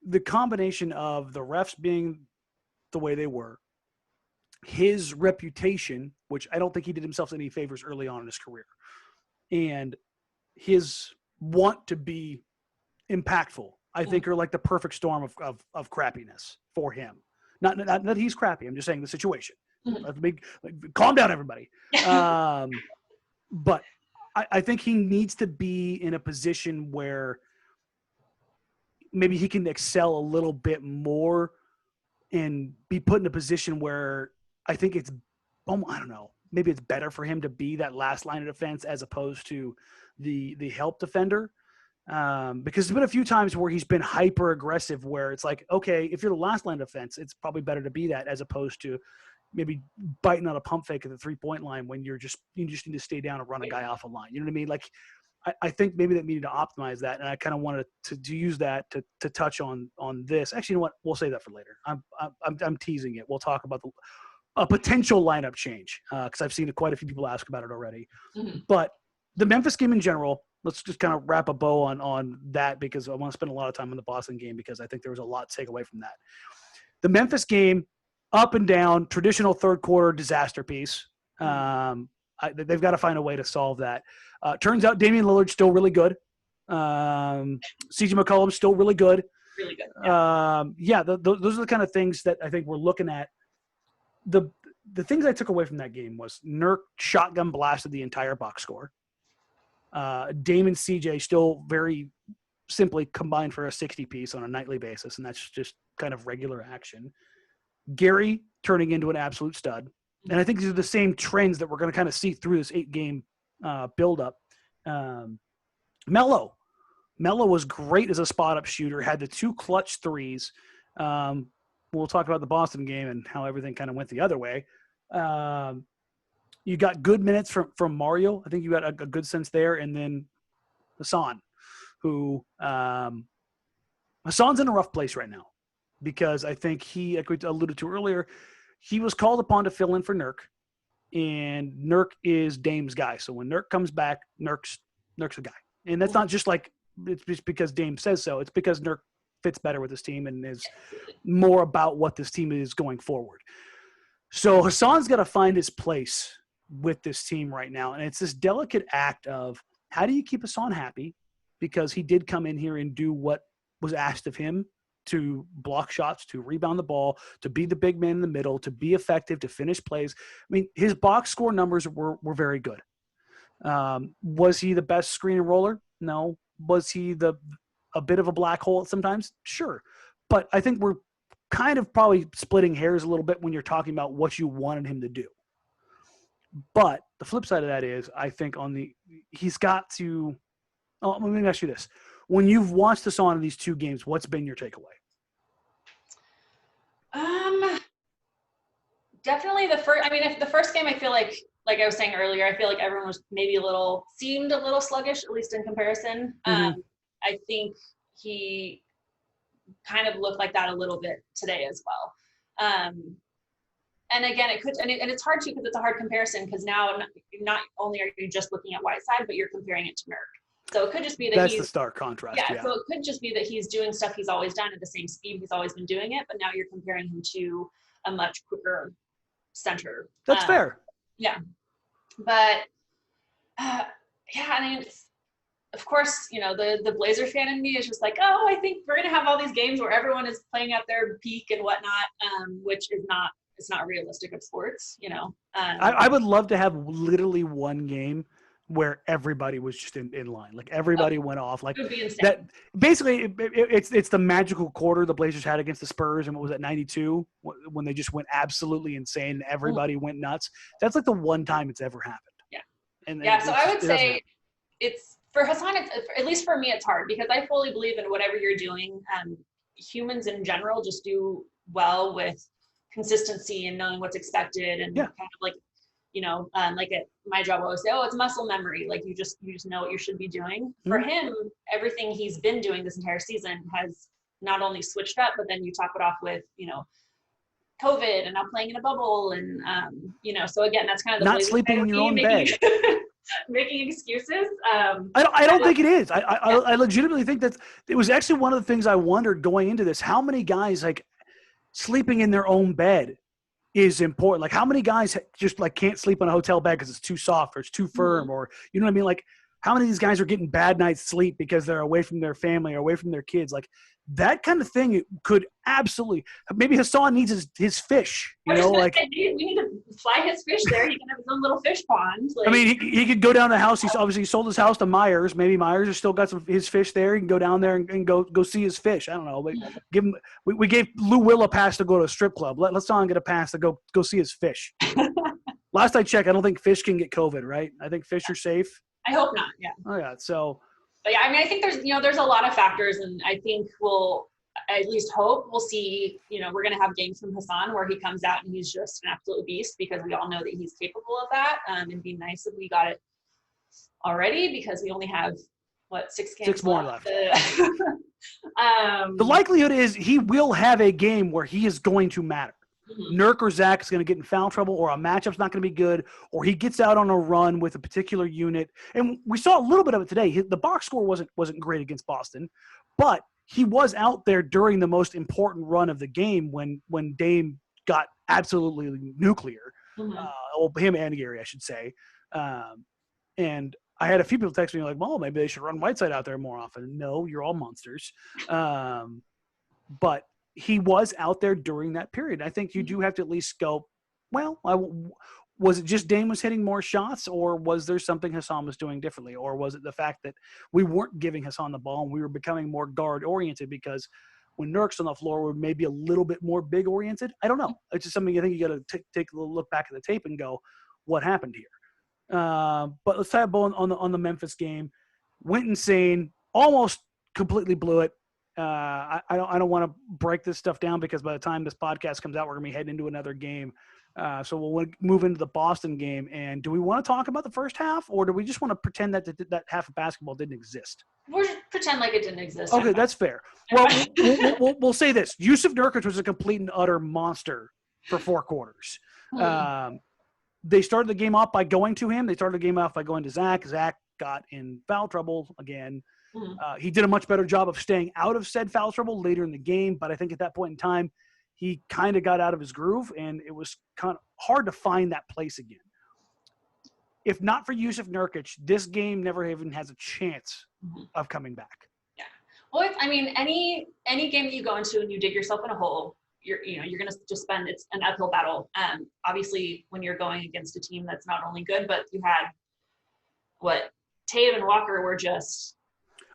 the combination of the refs being the way they were, his reputation, which I don't think he did himself any favors early on in his career, and his want to be impactful, I think, are like the perfect storm of crappiness for him. Not that he's crappy. I'm just saying the situation. Calm down, everybody. But I think he needs to be in a position where maybe he can excel a little bit more and be put in a position where I think it's, I don't know, maybe it's better for him to be that last line of defense as opposed to the help defender. Because there's been a few times where he's been hyper aggressive, where it's like, okay, if you're the last line of defense, it's probably better to be that, as opposed to maybe biting on a pump fake at the 3-point line when you just need to stay down and run a guy off a line. You know what I mean? Like, I think maybe that we need to optimize that, and I kind of wanted to use that to touch on this. Actually, you know what? We'll save that for later. I'm teasing it. We'll talk about a potential lineup change, because I've seen quite a few people ask about it already. Mm-hmm. But the Memphis game in general, let's just kind of wrap a bow on that, because I want to spend a lot of time on the Boston game, because I think there was a lot to take away from that. The Memphis game, up and down, traditional third quarter disaster piece. They've got to find a way to solve that. Turns out Damian Lillard's still really good. CJ McCollum's still really good. Really good. Yeah. Those are the kind of things that I think we're looking at. The things I took away from that game was Nurk shotgun blasted the entire box score. Dame and CJ still very simply combined for a 60 piece on a nightly basis, and that's just kind of regular action. Gary turning into an absolute stud. And I think these are the same trends that we're going to kind of see through this 8-game buildup. Melo was great as a spot-up shooter, had the 2 clutch threes. We'll talk about the Boston game and how everything kind of went the other way. You got good minutes from Mario. I think you got a good sense there. And then Hassan, who Hassan's in a rough place right now, because I think he, like we alluded to earlier, he was called upon to fill in for Nurk, and Nurk is Dame's guy. So when Nurk comes back, Nurk's a guy. And that's not just like it's just because Dame says so. It's because Nurk fits better with this team and is more about what this team is going forward. So Hassan's got to find his place with this team right now. And it's this delicate act of, how do you keep Hassan happy? Because he did come in here and do what was asked of him, to block shots, to rebound the ball, to be the big man in the middle, to be effective, to finish plays. I mean, his box score numbers were very good. Was he the best screen and roller? No. Was he a bit of a black hole sometimes? Sure. But I think we're kind of probably splitting hairs a little bit when you're talking about what you wanted him to do. But the flip side of that is, I think he's got to – let me ask you this. When you've watched us on these 2 games, what's been your takeaway? Definitely the first. I mean, if the first game, I feel like I was saying earlier, I feel like everyone was maybe seemed a little sluggish, at least in comparison. Mm-hmm. I think he kind of looked like that a little bit today as well. And again, and it's hard because it's a hard comparison, because now not only are you just looking at Whiteside, but you're comparing it to Nurk. So it could just be that that's the stark contrast. Yeah. So it could just be that he's doing stuff he's always done at the same speed he's always been doing it, but now you're comparing him to a much quicker center. That's fair. Yeah. But I mean, of course, the Blazer fan in me is just like, oh, I think we're going to have all these games where everyone is playing at their peak and whatnot, which is not, it's not realistic of sports, I would love to have literally one game where everybody was just in line. Like everybody went off. Like it would be insane. That basically it's the magical quarter the Blazers had against the Spurs. And what was that, 92? When they just went absolutely insane and everybody went nuts. That's like the one time it's ever happened. Yeah. So I would say it's for Hassan, at least for me, it's hard because I fully believe in whatever you're doing. Humans in general just do well with consistency and knowing what's expected and kind of like, like at my job, I always say, oh, it's muscle memory. Like you just know what you should be doing. For him, everything he's been doing this entire season has not only switched up, but then you top it off with, COVID and now playing in a bubble. And, so again, that's kind of the not sleeping in your own bed. Making excuses. I don't think it is. I legitimately think that it was actually one of the things I wondered going into this. How many guys like sleeping in their own bed is important? Like how many guys just like can't sleep in a hotel bed because it's too soft or it's too firm or you know what I mean? Like how many of these guys are getting bad night's sleep because they're away from their family or away from their kids? Like that kind of thing could absolutely – maybe Hassan needs his fish, we need to fly his fish there. He can have his own little fish pond. Like, I mean, he could go down the house. He's obviously sold his house to Myers. Maybe Myers has still got his fish there. He can go down there and go see his fish. I don't know. We gave Lou Will a pass to go to a strip club. Let's not get a pass to go see his fish. Last I checked, I don't think fish can get COVID, right? I think fish are safe. I hope not, yeah. Oh, yeah, so – but yeah, I mean, I think there's a lot of factors, and I think we'll at least hope we'll see, we're going to have games from Hassan where he comes out and he's just an absolute beast because we all know that he's capable of that. It'd be nice if we got it already because we only have, 6 games 6 more left. The likelihood is he will have a game where he is going to matter. Nurk or Zach is going to get in foul trouble or a matchup's not going to be good or he gets out on a run with a particular unit. And we saw a little bit of it today. The box score wasn't great against Boston, but he was out there during the most important run of the game when Dame got absolutely nuclear. Him and Gary, I should say. And I had a few people text me like, well, maybe they should run Whiteside out there more often. No, you're all monsters. But he was out there during that period. I think you do have to at least go, well, was it just Dame was hitting more shots or was there something Hassan was doing differently? Or was it the fact that we weren't giving Hassan the ball and we were becoming more guard-oriented because when Nurk's on the floor, we're maybe a little bit more big-oriented? I don't know. It's just something I think you got to take a little look back at the tape and go, what happened here? But let's talk about on the Memphis game. Went insane, almost completely blew it. I don't want to break this stuff down because by the time this podcast comes out, we're going to be heading into another game. So we'll move into the Boston game. And do we want to talk about the first half or do we just want to pretend that half of basketball didn't exist? We'll pretend like it didn't exist. Okay, that's fair. Well, we'll say this. Jusuf Nurkic was a complete and utter monster for 4 quarters. They started the game off by going to him. They started the game off by going to Zach. Zach got in foul trouble again. He did a much better job of staying out of said foul trouble later in the game, but I think at that point in time, he kind of got out of his groove, and it was kind of hard to find that place again. If not for Jusuf Nurkic, this game never even has a chance of coming back. Yeah. Well, any game that you go into and you dig yourself in a hole, you're going to just spend it's an uphill battle. Obviously, when you're going against a team that's not only good, but you had Tatum and Walker were just.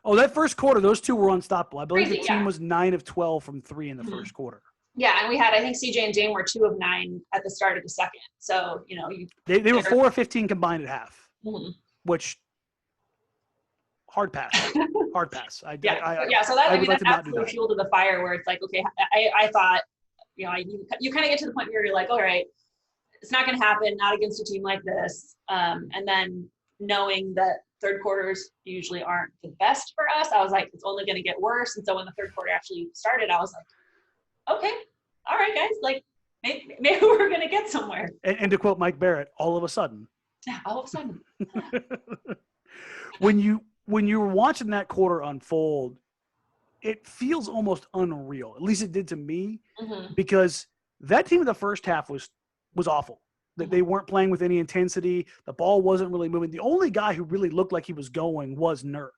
Oh, that first quarter, those two were unstoppable. I believe the team was 9 of 12 from 3 in the first quarter. Yeah, and we had, I think CJ and Dame were 2 of 9 at the start of the second. So, they were 4 of 15 combined at half, which hard pass. Hard pass. So that's absolute fuel to the fire where it's like, okay, I thought, you kind of get to the point where you're like, all right, it's not going to happen, not against a team like this. And then knowing that third quarters usually aren't the best for us, I was like, it's only going to get worse. And so when the third quarter actually started, I was like, okay, all right, guys, like maybe we're going to get somewhere. And to quote Mike Barrett, all of a sudden. Yeah, all of a sudden. When you were watching that quarter unfold, it feels almost unreal. At least it did to me, because that team in the first half was awful. that they weren't playing with any intensity. The ball wasn't really moving. The only guy who really looked like he was going was Nurk.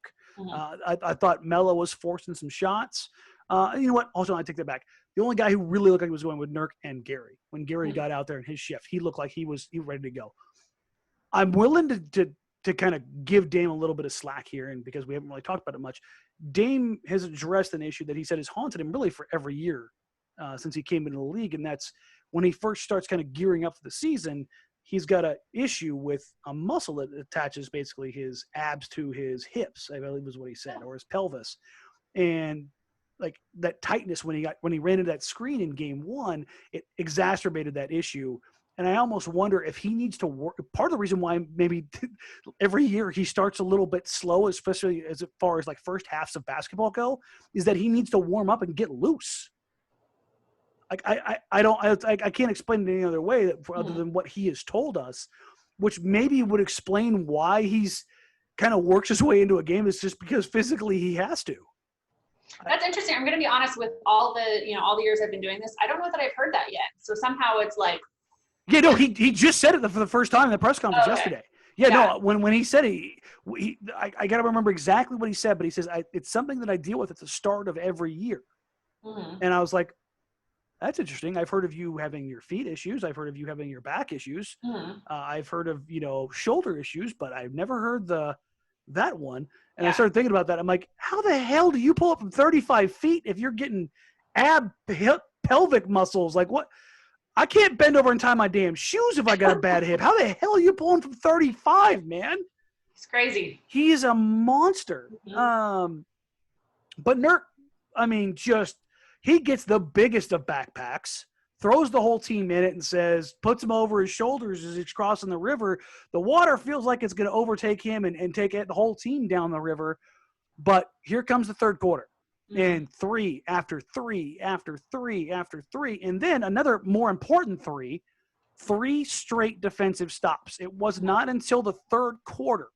I thought Melo was forcing some shots. You know what? Also, I take that back. The only guy who really looked like he was going with Nurk and Gary. When Gary got out there in his shift, he looked like he was ready to go. I'm willing to kind of give Dame a little bit of slack here, and because we haven't really talked about it much, Dame has addressed an issue that he said has haunted him really for every year since he came into the league, and that's when he first starts kind of gearing up for the season, he's got an issue with a muscle that attaches basically his abs to his hips, I believe is what he said, or his pelvis. And like that tightness when he ran into that screen in game 1, it exacerbated that issue. And I almost wonder if he needs to work. Part of the reason why maybe every year he starts a little bit slow, especially as far as like first halves of basketball go, is that he needs to warm up and get loose. Like I can't explain it any other way other than what he has told us, which maybe would explain why he's kind of works his way into a game. It's just because physically he has to. That's interesting. I'm going to be honest, with all the years I've been doing this, I don't know that I've heard that yet. So somehow it's like, yeah, no, he just said it for the first time in the press conference yesterday. Yeah, no, when he said I got to remember exactly what he said, but he says, it's something that I deal with at the start of every year. And I was like, that's interesting. I've heard of you having your feet issues. I've heard of you having your back issues. I've heard of, shoulder issues, but I've never heard that one. And I started thinking about that. I'm like, how the hell do you pull up from 35 feet if you're getting pelvic muscles? Like what? I can't bend over and tie my damn shoes if I got a bad hip. How the hell are you pulling from 35, man? It's crazy. He is a monster. But Nurk, I mean, he gets the biggest of backpacks, throws the whole team in it and puts him over his shoulders as he's crossing the river. The water feels like it's going to overtake him and take the whole team down the river. But here comes the third quarter. And 3 after 3 after 3 after 3. And then another more important 3 straight defensive stops. It was not until the third quarter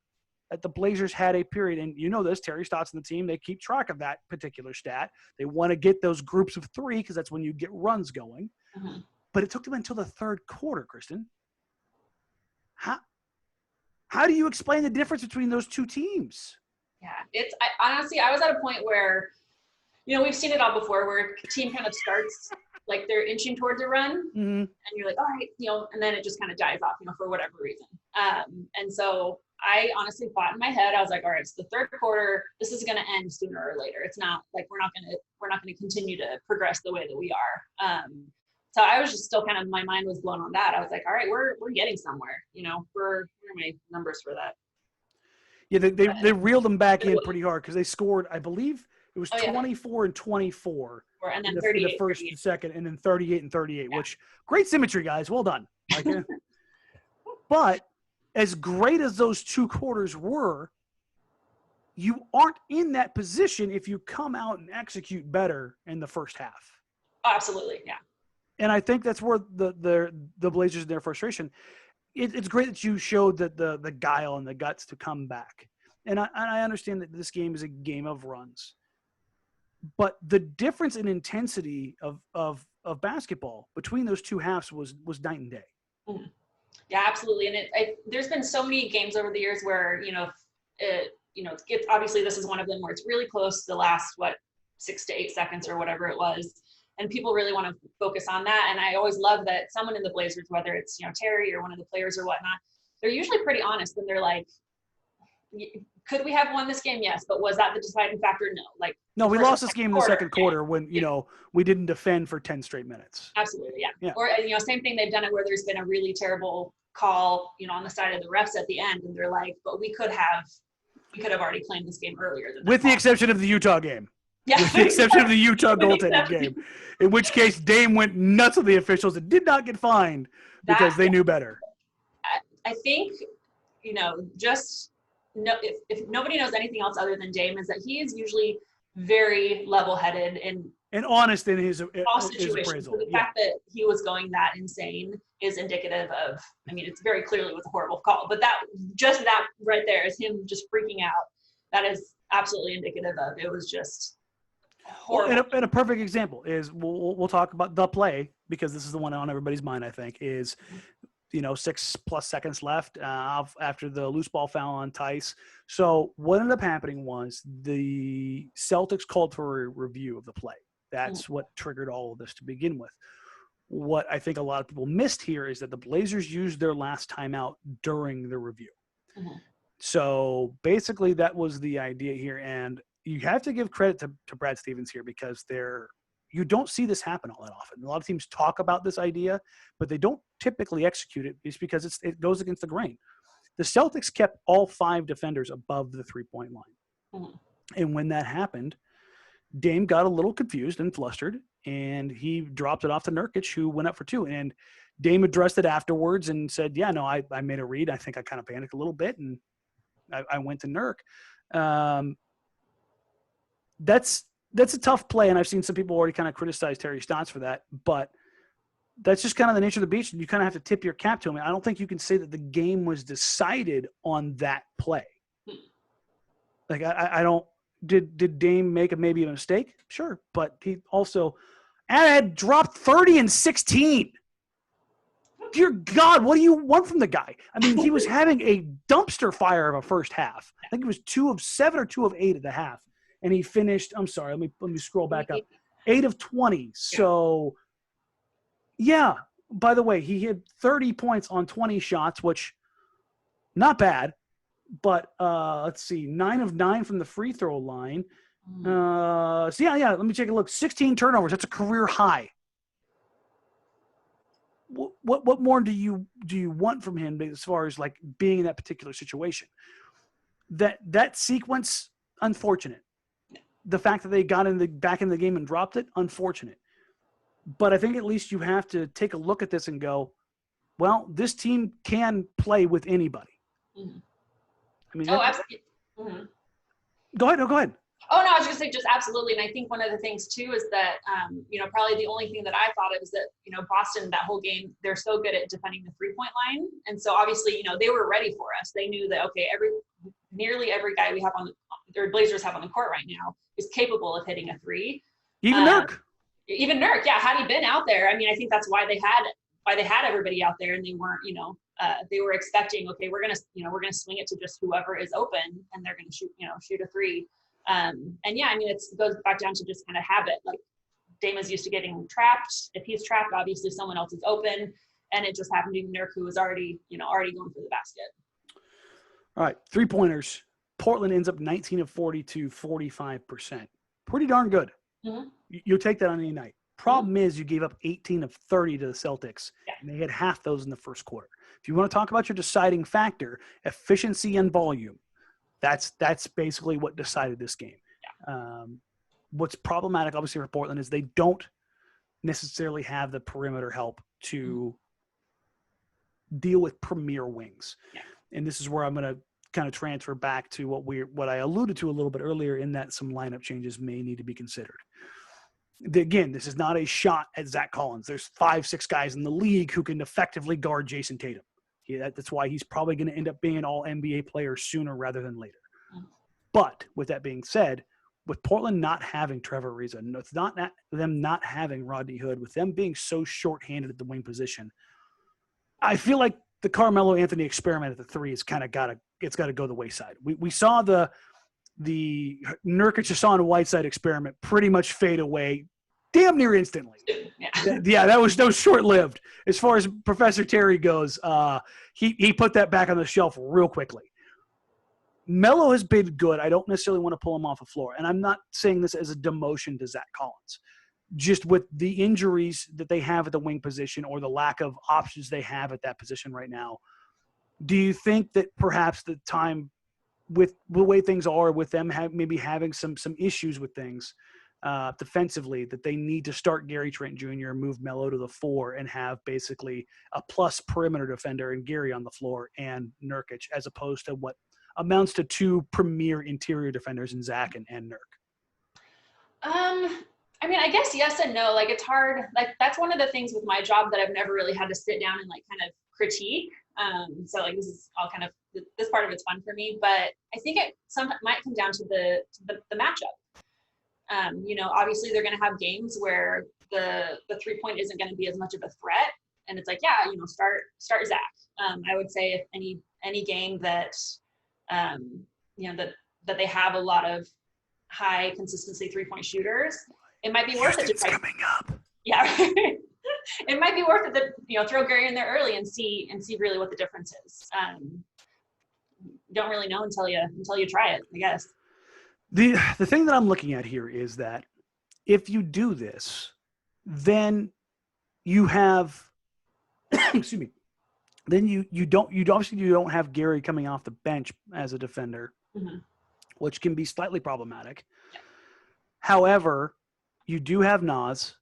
that the Blazers had a period. And you know this, Terry Stotts and the team, they keep track of that particular stat. They want to get those groups of 3 because that's when you get runs going. But it took them until the third quarter, Kristen. How do you explain the difference between those two teams? Yeah, honestly, I was at a point where, we've seen it all before, where a team kind of starts like they're inching towards a run, and you're like, all right, and then it just kind of dies off, for whatever reason. And so I honestly thought in my head, I was like, all right, it's the third quarter. This is going to end sooner or later. It's not like we're not going to continue to progress the way that we are. So I was just still kind of, my mind was blown on that. I was like, all right, we're getting somewhere. Where are my numbers for that? Yeah, they reeled them back in pretty hard because they scored, I believe it was 24 and 24. And then in 38, the first and second, and then 38 and 38, which great symmetry, guys. Well done. But as great as those 2 quarters were, you aren't in that position if you come out and execute better in the first half. Oh, absolutely, yeah. And I think that's where the Blazers and their frustration. It's great that you showed the guile and the guts to come back. And I understand that this game is a game of runs. But the difference in intensity of basketball between those 2 halves was night and day. Yeah, absolutely. And there's been so many games over the years where, it's obviously this is one of them where it's really close to the last, 6 to 8 seconds or whatever it was. And people really want to focus on that. And I always love that someone in the Blazers, whether it's, Terry or one of the players or whatnot, they're usually pretty honest. And they're like, could we have won this game? Yes. But was that the deciding factor? No. No, we lost this game in the second quarter when, we didn't defend for 10 straight minutes. Absolutely. Yeah. Or, same thing. They've done it where there's been a really terrible call, on the side of the refs at the end. And they're like, but we could have already claimed this game earlier than that. With the exception of the Utah game. Yeah. With the exception of the Utah goaltending game, in which case Dame went nuts with the officials and did not get fined because they knew better. I think, if nobody knows anything else other than Dame, is that he is usually very level-headed and honest in his all situations. appraisal. So the fact that he was going that insane is indicative of, it's very clearly was a horrible call, but that right there is him just freaking out. That is absolutely indicative of, it was just horrible. And a perfect example is we'll talk about the play because this is the one on everybody's mind. I think is 6+ seconds left after the loose ball foul on Tice. So what ended up happening was the Celtics called for a review of the play. That's what triggered all of this to begin with. What I think a lot of people missed here is that the Blazers used their last timeout during the review. Mm-hmm. So basically that was the idea here. And you have to give credit to Brad Stevens here because you don't see this happen all that often. A lot of teams talk about this idea, but they don't typically execute it just because it goes against the grain. The Celtics kept all 5 defenders above the 3-point line. Mm-hmm. And when that happened, Dame got a little confused and flustered, and he dropped it off to Nurkic, who went up for 2. And Dame addressed it afterwards and said, yeah, no, I made a read. I think I kind of panicked a little bit, and I went to Nurk. That's a tough play, and I've seen some people already kind of criticize Terry Stotts for that, but that's just kind of the nature of the beast, and you kind of have to tip your cap to him. I don't think you can say that the game was decided on that play. Like, I don't – did Dame make maybe a mistake? Sure, but he also had dropped 30 and 16. Dear God, what do you want from the guy? I mean, he was having a dumpster fire of a first half. I think it was 2 of 7 or 2 of 8 at the half. And he finished, I'm sorry, let me scroll back up. 8 of 20. So, yeah, by the way, he hit 30 points on 20 shots, which not bad. But let's see, 9 of 9 from the free throw line. So, yeah, let me take a look. 16 turnovers. That's a career high. What more do you want from him as far as like being in that particular situation? That sequence, unfortunate. The fact that they got back in the game and dropped it, unfortunate. But I think at least you have to take a look at this and go, well, this team can play with anybody. Mm-hmm. I mean, absolutely. Mm-hmm. Go ahead. Oh, no, I was just saying just absolutely. And I think one of the things, too, is that, probably the only thing that I thought of is that, Boston, that whole game, they're so good at defending the 3-point line. And so, obviously, they were ready for us. They knew that, okay, nearly every guy we have or Blazers have on the court right now is capable of hitting a 3. Even Nurk. Yeah. Had he been out there, I mean, I think that's why they had everybody out there, and they weren't, they were expecting, okay, we're going to swing it to just whoever is open, and they're going to shoot a 3. And yeah, I mean, it goes back down to just kind of habit. Like, Dame is used to getting trapped. If he's trapped, obviously someone else is open, and it just happened to be Nurk, who was already going for the basket. All right, 3-pointers. Portland ends up 19 of 42, 45%. Pretty darn good. Mm-hmm. You'll take that on any night. Problem is, you gave up 18 of 30 to the Celtics, and they had half those in the first quarter. If you want to talk about your deciding factor, efficiency and volume, that's basically what decided this game. What's problematic, obviously, for Portland is they don't necessarily have the perimeter help to deal with premier wings. Yeah. And this is where I'm going to kind of transfer back to what I alluded to a little bit earlier, in that some lineup changes may need to be considered. Again, this is not a shot at Zach Collins. There's 5-6 guys in the league who can effectively guard Jayson Tatum. That's why he's probably going to end up being an all-NBA player sooner rather than later. But with that being said, with Portland not having Trevor Ariza, it's not them not having Rodney Hood, with them being so short-handed at the wing position, I feel like the Carmelo Anthony experiment at the 3 is kind of got to go the wayside. We saw the Nurkic Hassan Whiteside experiment pretty much fade away damn near instantly. Yeah, that was short-lived. As far as Professor Terry goes, he put that back on the shelf real quickly. Melo has been good. I don't necessarily want to pull him off the floor. And I'm not saying this as a demotion to Zach Collins. Just with the injuries that they have at the wing position, or the lack of options they have at that position right now, do you think that perhaps the time, with the way things are, with them maybe having some issues with things defensively, that they need to start Gary Trent Jr., move Melo to the 4, and have basically a plus perimeter defender and Gary on the floor and Nurkic, as opposed to what amounts to 2 premier interior defenders in Zach and Nurk? I mean, I guess yes and no. Like, it's hard. Like, that's one of the things with my job that I've never really had to sit down and like kind of critique. So like, this is all kind of, this part of it's fun for me, but I think it sometimes might come down to the matchup. Obviously they're going to have games where the 3-point isn't going to be as much of a threat. and it's like, yeah, start Zach. I would say if any game that, that they have a lot of high consistency 3-point shooters, it might be worth it to try. Coming up. Yeah, it might be worth it to throw Gary in there early and see really what the difference is. Don't really know until you try it, I guess. The thing that I'm looking at here is that if you do this, then you have excuse me. Then you don't have Gary coming off the bench as a defender, which can be slightly problematic. Yeah. However, you do have Nas,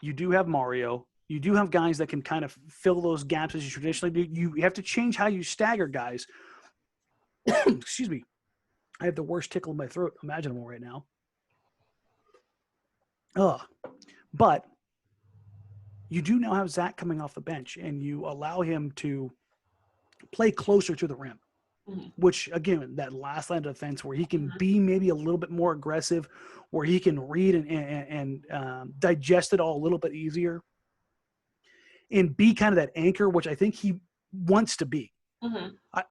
you do have Mario, you do have guys that can kind of fill those gaps as you traditionally do. You have to change how you stagger guys. Excuse me. I have the worst tickle in my throat imaginable right now. But you do now have Zach coming off the bench, and you allow him to play closer to the rim, which, again, that last line of defense where he can be maybe a little bit more aggressive, where he can read and digest it all a little bit easier, and be kind of that anchor, which I think he wants to be.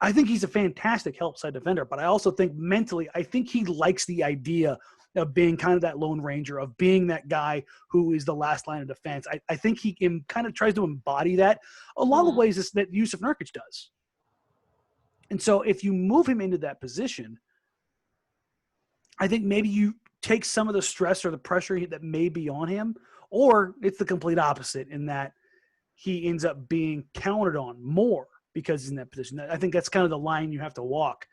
I think he's a fantastic help side defender, but I also think mentally, I think he likes the idea of being kind of that lone ranger, of being that guy who is the last line of defense. I think he kind of tries to embody that a lot of ways that Jusuf Nurkic does. And so if you move him into that position, I think maybe you take some of the stress or the pressure that may be on him, or it's the complete opposite in that he ends up being counted on more because he's in that position. I think that's kind of the line you have to walk.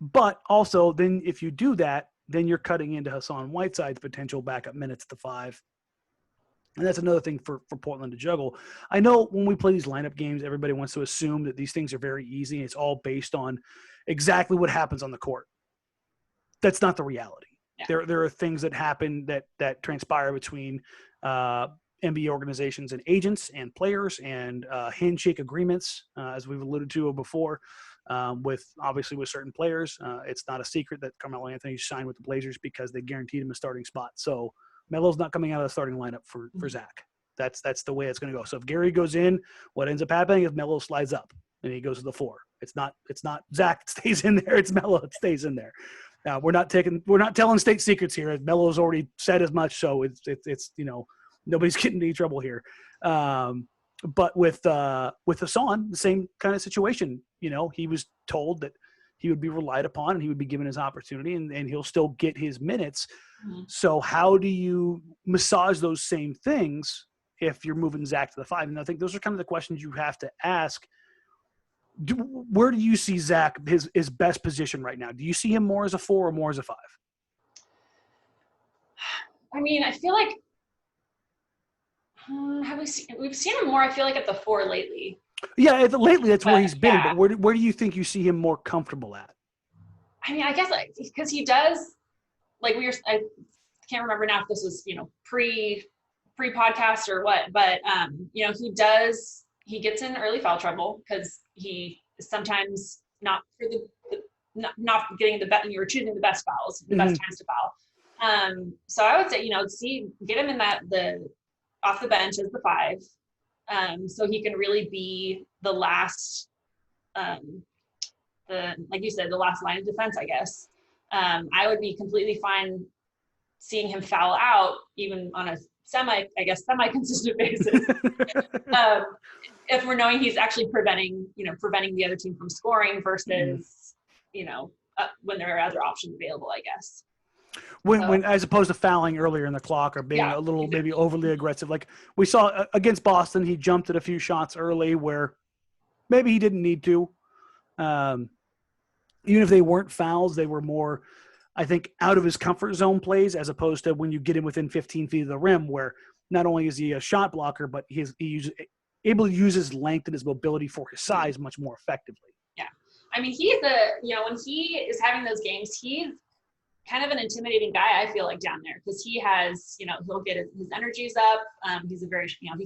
But also, then if you do that, then you're cutting into Hassan Whiteside's potential backup minutes at the 5. And that's another thing for Portland to juggle. I know when we play these lineup games, everybody wants to assume that these things are very easy. It's all based on exactly what happens on the court. That's not the reality. Yeah. There are things that happen that transpire between NBA organizations and agents and players and handshake agreements, as we've alluded to before. With certain players, it's not a secret that Carmelo Anthony signed with the Blazers because they guaranteed him a starting spot. So Melo's not coming out of the starting lineup for Zach. That's the way it's going to go. So if Gary goes in, what ends up happening is Melo slides up and he goes to the 4. It's not Zach that stays in there. It's Melo that stays in there. Now we're not telling state secrets here. Melo's already said as much. So it's nobody's getting into any trouble here. But with Hassan, the same kind of situation. He was told that he would be relied upon and he would be given his opportunity and he'll still get his minutes. So how do you massage those same things if you're moving Zach to the 5? And I think those are kind of the questions you have to ask. Where do you see Zach, his best position right now? Do you see him more as a 4 or more as a 5? I mean, I feel like we've seen him more, I feel like, at the 4 lately. Yeah, lately that's where he's been. Yeah. But where do you think you see him more comfortable at? I mean, I guess because he does, I can't remember now if this was pre-podcast or what, but he gets in early foul trouble because he is sometimes not getting the best. You're choosing the best fouls, the best times to foul. So I would say get him in the off the bench as the 5. So he can really be the last, like you said, the last line of defense, I guess. I would be completely fine seeing him foul out, even on a semi-consistent basis. If we're knowing he's actually preventing the other team from scoring versus, when there are other options available, I guess. When as opposed to fouling earlier in the clock or being a little maybe overly aggressive. Like we saw against Boston, he jumped at a few shots early where maybe he didn't need to. Even if they weren't fouls, they were more, I think, out of his comfort zone plays as opposed to when you get him within 15 feet of the rim where not only is he a shot blocker, but he's able to use his length and his mobility for his size much more effectively. Yeah. I mean, when he is having those games, he's kind of an intimidating guy, I feel like, down there because he has, he'll get his energies up. He's he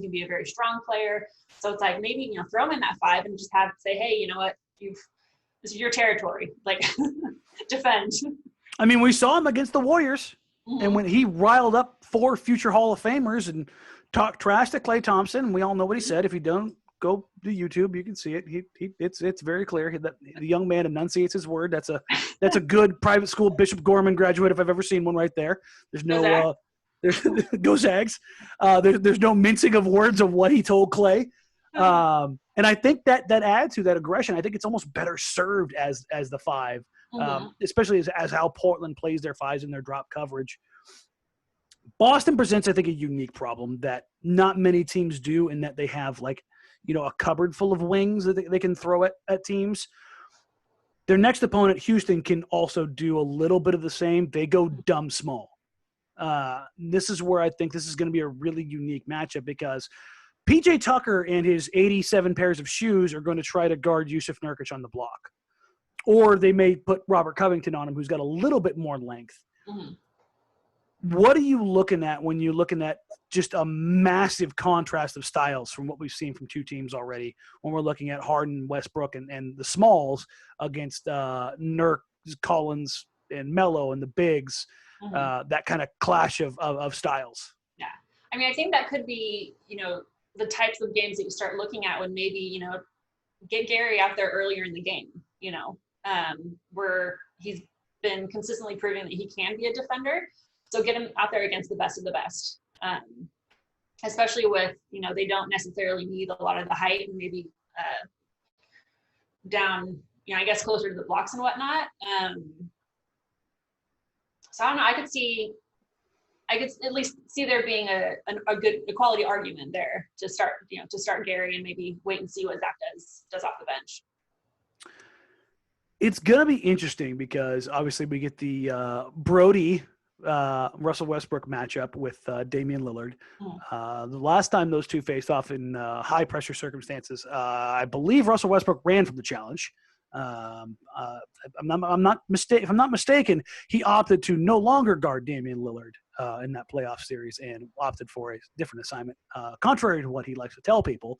can be a very strong player. So it's like maybe, throw him in that 5 and just say, hey, you know what, this is your territory, defend. I mean, we saw him against the Warriors, and when he riled up 4 future Hall of Famers and talk trash to Klay Thompson. We all know what he said. If you don't, go to YouTube. You can see it. It's very clear that the young man enunciates his word. That's a good private school Bishop Gorman graduate if I've ever seen one right there. There's no go Zags. There's no mincing of words of what he told Klay. And I think that adds to that aggression. I think it's almost better served as the five, especially as how Portland plays their fives in their drop coverage. Boston presents, I think, a unique problem that not many teams do, in that they have a cupboard full of wings that they can throw at teams. Their next opponent, Houston, can also do a little bit of the same. They go dumb small. This is where I think this is going to be a really unique matchup, because PJ Tucker and his 87 pairs of shoes are going to try to guard Jusuf Nurkic on the block. Or they may put Robert Covington on him, who's got a little bit more length. Mm-hmm. What are you looking at when you're looking at just a massive contrast of styles from what we've seen from two teams already, when we're looking at Harden, Westbrook, and the smalls against Nurk, Collins, and Melo and the bigs, that kind of clash of styles? Yeah. I mean, I think that could be, the types of games that you start looking at when maybe, get Gary out there earlier in the game, where he's been consistently proving that he can be a defender. So get him out there against the best of the best, especially with, they don't necessarily need a lot of the height, and maybe down, I guess closer to the blocks and whatnot. So I don't know. I could at least see there being a good quality argument there to start Gary, and maybe wait and see what Zach does off the bench. It's going to be interesting because obviously we get the Brody Russell Westbrook matchup with Damian Lillard. The last time those two faced off in high pressure circumstances, I believe Russell Westbrook ran from the challenge. If I'm not mistaken, he opted to no longer guard Damian Lillard in that playoff series and opted for a different assignment, contrary to what he likes to tell people.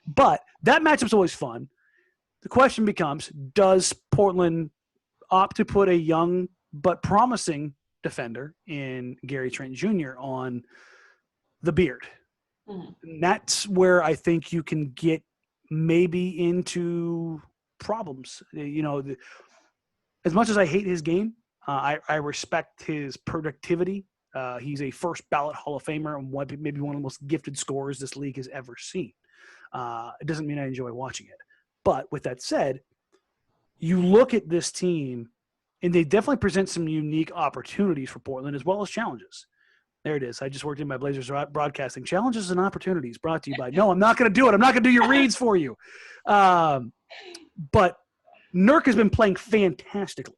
But that matchup's always fun. The question becomes, does Portland opt to put a young but promising defender in Gary Trent Jr. on the beard? And that's where I think you can get maybe into problems. As much as I hate his game, I respect his productivity. He's a first ballot Hall of Famer and maybe one of the most gifted scorers this league has ever seen. It doesn't mean I enjoy watching it. But with that said, you look at this team, and they definitely present some unique opportunities for Portland as well as challenges. There it is. I just worked in my Blazers broadcasting. Challenges and opportunities brought to you by – no, I'm not going to do it. I'm not going to do your reads for you. But Nurk has been playing fantastically.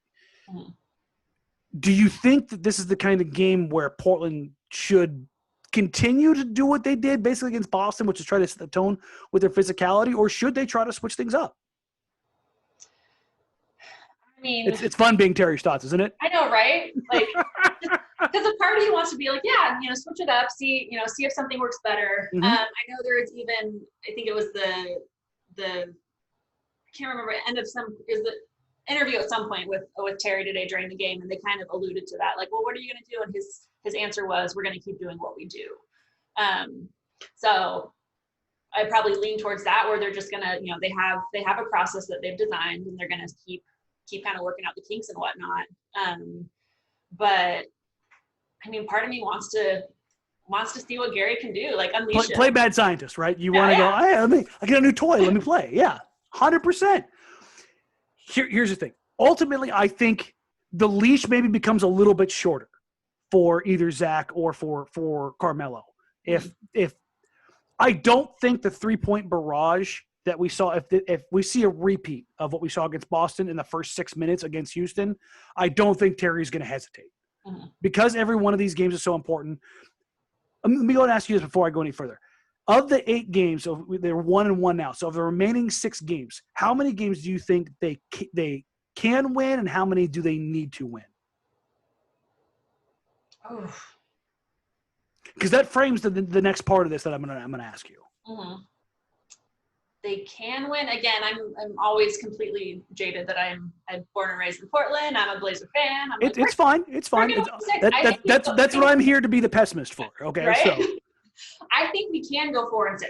Do you think that this is the kind of game where Portland should continue to do what they did basically against Boston, which is try to set the tone with their physicality, or should they try to switch things up? I mean, it's fun being Terry Stotts, isn't it? I know, right? Because a part of you wants to be like, switch it up, see if something works better. I know there is even, I think it was the I can't remember, the interview at some point with Terry today during the game, and they kind of alluded to that, like, well, what are you going to do? And his answer was, we're going to keep doing what we do. So I probably lean towards that, where they're just going to, they have a process that they've designed, and they're going to keep kind of working out the kinks and whatnot. But I mean, part of me wants to see what Gary can do, like unleash play bad scientist, right? You want to go, hey, I get a new toy, let me play. Yeah, 100%. Here's the thing. Ultimately, I think the leash maybe becomes a little bit shorter for either Zach or for Carmelo. If I don't think the 3-point barrage that we saw, if we see a repeat of what we saw against Boston in the first 6 minutes against Houston, I don't think Terry's going to hesitate. Because every one of these games is so important. Let me go and ask you this before I go any further. Of the 8 games, so they're 1-1 now. So of the remaining 6 games, how many games do you think they can win, and how many do they need to win? Because that frames the next part of this that I'm gonna ask you. they can win. Again, I'm always completely jaded that I'm born and raised in Portland. I'm a Blazer fan. It's fine. It's fine. That's what I'm here to be the pessimist for. Okay, right? So I think we can go 4-6.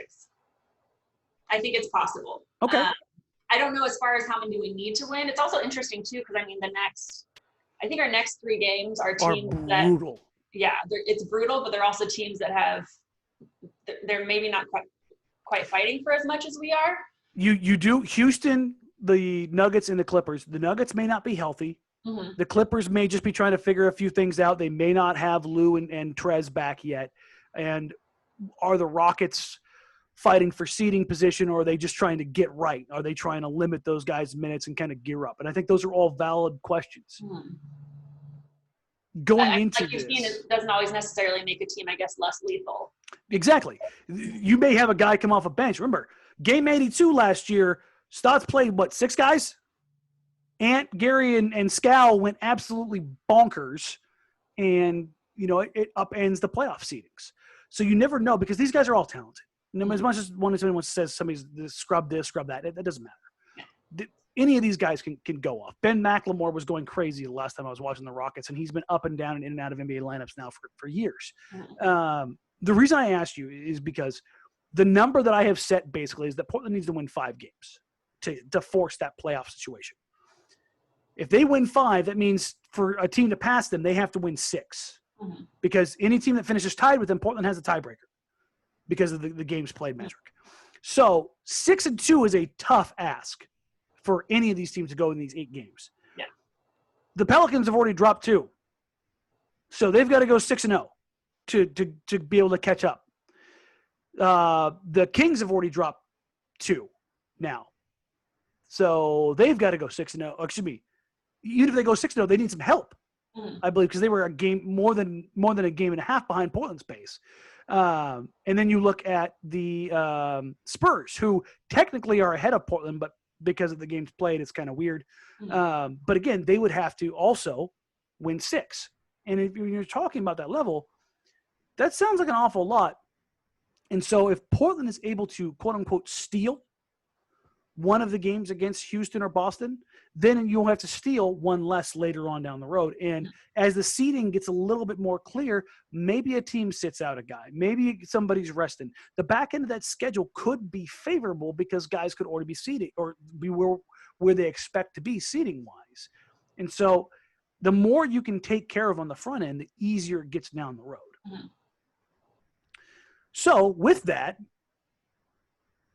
I think it's possible. Okay. I don't know as far as how many we need to win. It's also interesting too because I mean I think our next 3 games are teams brutal. It's brutal, but they're also teams that they're maybe not quite fighting for as much as we are. You do Houston, the Nuggets, and the Clippers. The Nuggets may not be healthy. Mm-hmm. The Clippers may just be trying to figure a few things out. They may not have Lou and Trez back yet. And are the Rockets fighting for seeding position, or are they just trying to get right? Are they trying to limit those guys' minutes and kind of gear up? And I think those are all valid questions. Mm-hmm. Going into like you've seen, it doesn't always necessarily make a team, I guess, less lethal. Exactly. You may have a guy come off a bench. Remember, game 82 last year, Stotts played, 6 guys? Ant, Gary, and Scal went absolutely bonkers, and, it upends the playoff seedings. So you never know because these guys are all talented. And as much as someone says somebody's scrub this, scrub that, that doesn't matter. Any of these guys can go off. Ben McLemore was going crazy the last time I was watching the Rockets, and he's been up and down and in and out of NBA lineups now for years. The reason I asked you is because the number that I have set basically is that Portland needs to win 5 games to force that playoff situation. If they win 5, that means for a team to pass them, they have to win 6. Mm-hmm. Because any team that finishes tied with them, Portland has a tiebreaker because of the games played metric. So 6-2 is a tough ask for any of these teams to go in these 8 games. Yeah. The Pelicans have already dropped 2. So they've got to go 6-0 to be able to catch up. The Kings have already dropped 2 now. So they've got to go 6-0. Excuse me. Even if they go 6-0, they need some help, I believe, because they were a game more than a game and a half behind Portland's pace. And then you look at the Spurs, who technically are ahead of Portland, but because of the games played, it's kind of weird. But again, they would have to also win 6. And if you're talking about that level, that sounds like an awful lot. And so if Portland is able to, quote unquote, steal one of the games against Houston or Boston, then you'll have to steal one less later on down the road. And as the seeding gets a little bit more clear, maybe a team sits out a guy. Maybe somebody's resting. The back end of that schedule could be favorable because guys could already be seeded or be where they expect to be seeding-wise. And so the more you can take care of on the front end, the easier it gets down the road. Mm-hmm. So with that,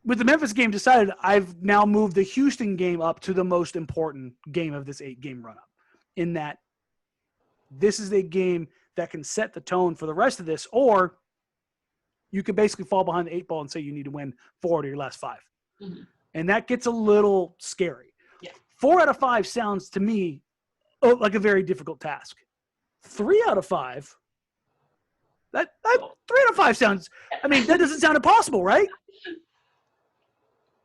with the Memphis game decided, I've now moved the Houston game up to the most important game of this 8-game run-up, in that this is a game that can set the tone for the rest of this, or you could basically fall behind the 8 ball and say you need to win 4 out of your last 5. Mm-hmm. And that gets a little scary. Yeah. 4 out of 5 sounds to me like a very difficult task. 3 out of 5, that 3 out of 5 sounds, that doesn't sound impossible, right?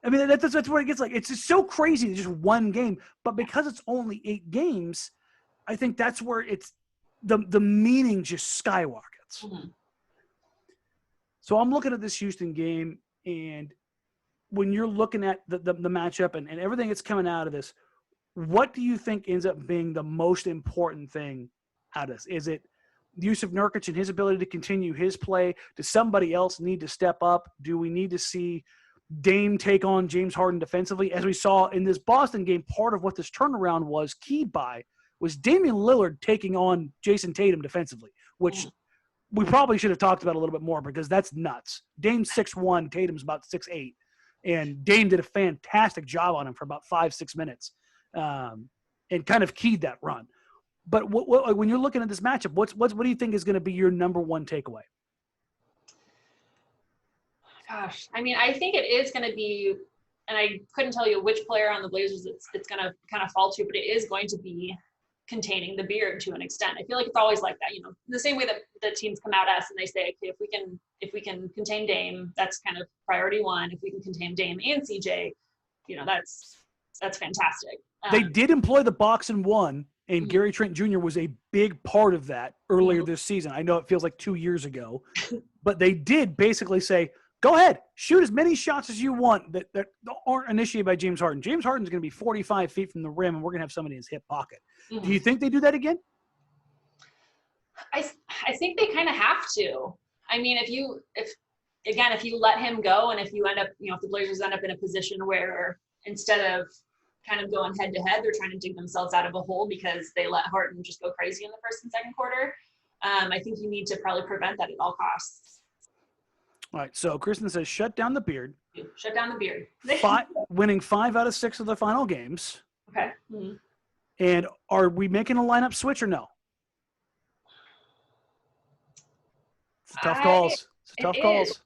That's what it gets like. It's just so crazy. It's just one game. But because it's only 8 games, I think that's where it's the meaning just skyrockets. Mm-hmm. So I'm looking at this Houston game, and when you're looking at the matchup and everything that's coming out of this, what do you think ends up being the most important thing out of this? Is it Jusuf Nurkic and his ability to continue his play? Does somebody else need to step up? Do we need to see Dame take on James Harden defensively? As we saw in this Boston game, part of what this turnaround was keyed by was Damian Lillard taking on Jayson Tatum defensively, which we probably should have talked about a little bit more because that's nuts. Dame's 6'1", Tatum's about 6'8", and Dame did a fantastic job on him for about 5-6 minutes and kind of keyed that run. But when you're looking at this matchup, what do you think is going to be your number one takeaway? Gosh, I think it is going to be, and I couldn't tell you which player on the Blazers it's going to kind of fall to, but it is going to be containing the beard to an extent. I feel like it's always like that, the same way that the teams come out at us and they say, okay, if we can contain Dame, that's kind of priority 1. If we can contain Dame and CJ, that's fantastic. They did employ the box and 1, and Gary Trent Jr. was a big part of that earlier this season. I know it feels like 2 years ago, but they did basically say, Go ahead. Shoot as many shots as you want that aren't initiated by James Harden. James Harden's going to be 45 feet from the rim, and we're going to have somebody in his hip pocket. Mm-hmm. Do you think they do that again? I think they kind of have to. I mean, if you let him go, and if you end up, if the Blazers end up in a position where instead of kind of going head to head, they're trying to dig themselves out of a hole because they let Harden just go crazy in the first and second quarter. I think you need to probably prevent that at all costs. All right. So Kristen says, shut down the beard. Shut down the beard. Winning 5 out of 6 of the final games. Okay. Mm-hmm. And are we making a lineup switch or no? It's tough calls.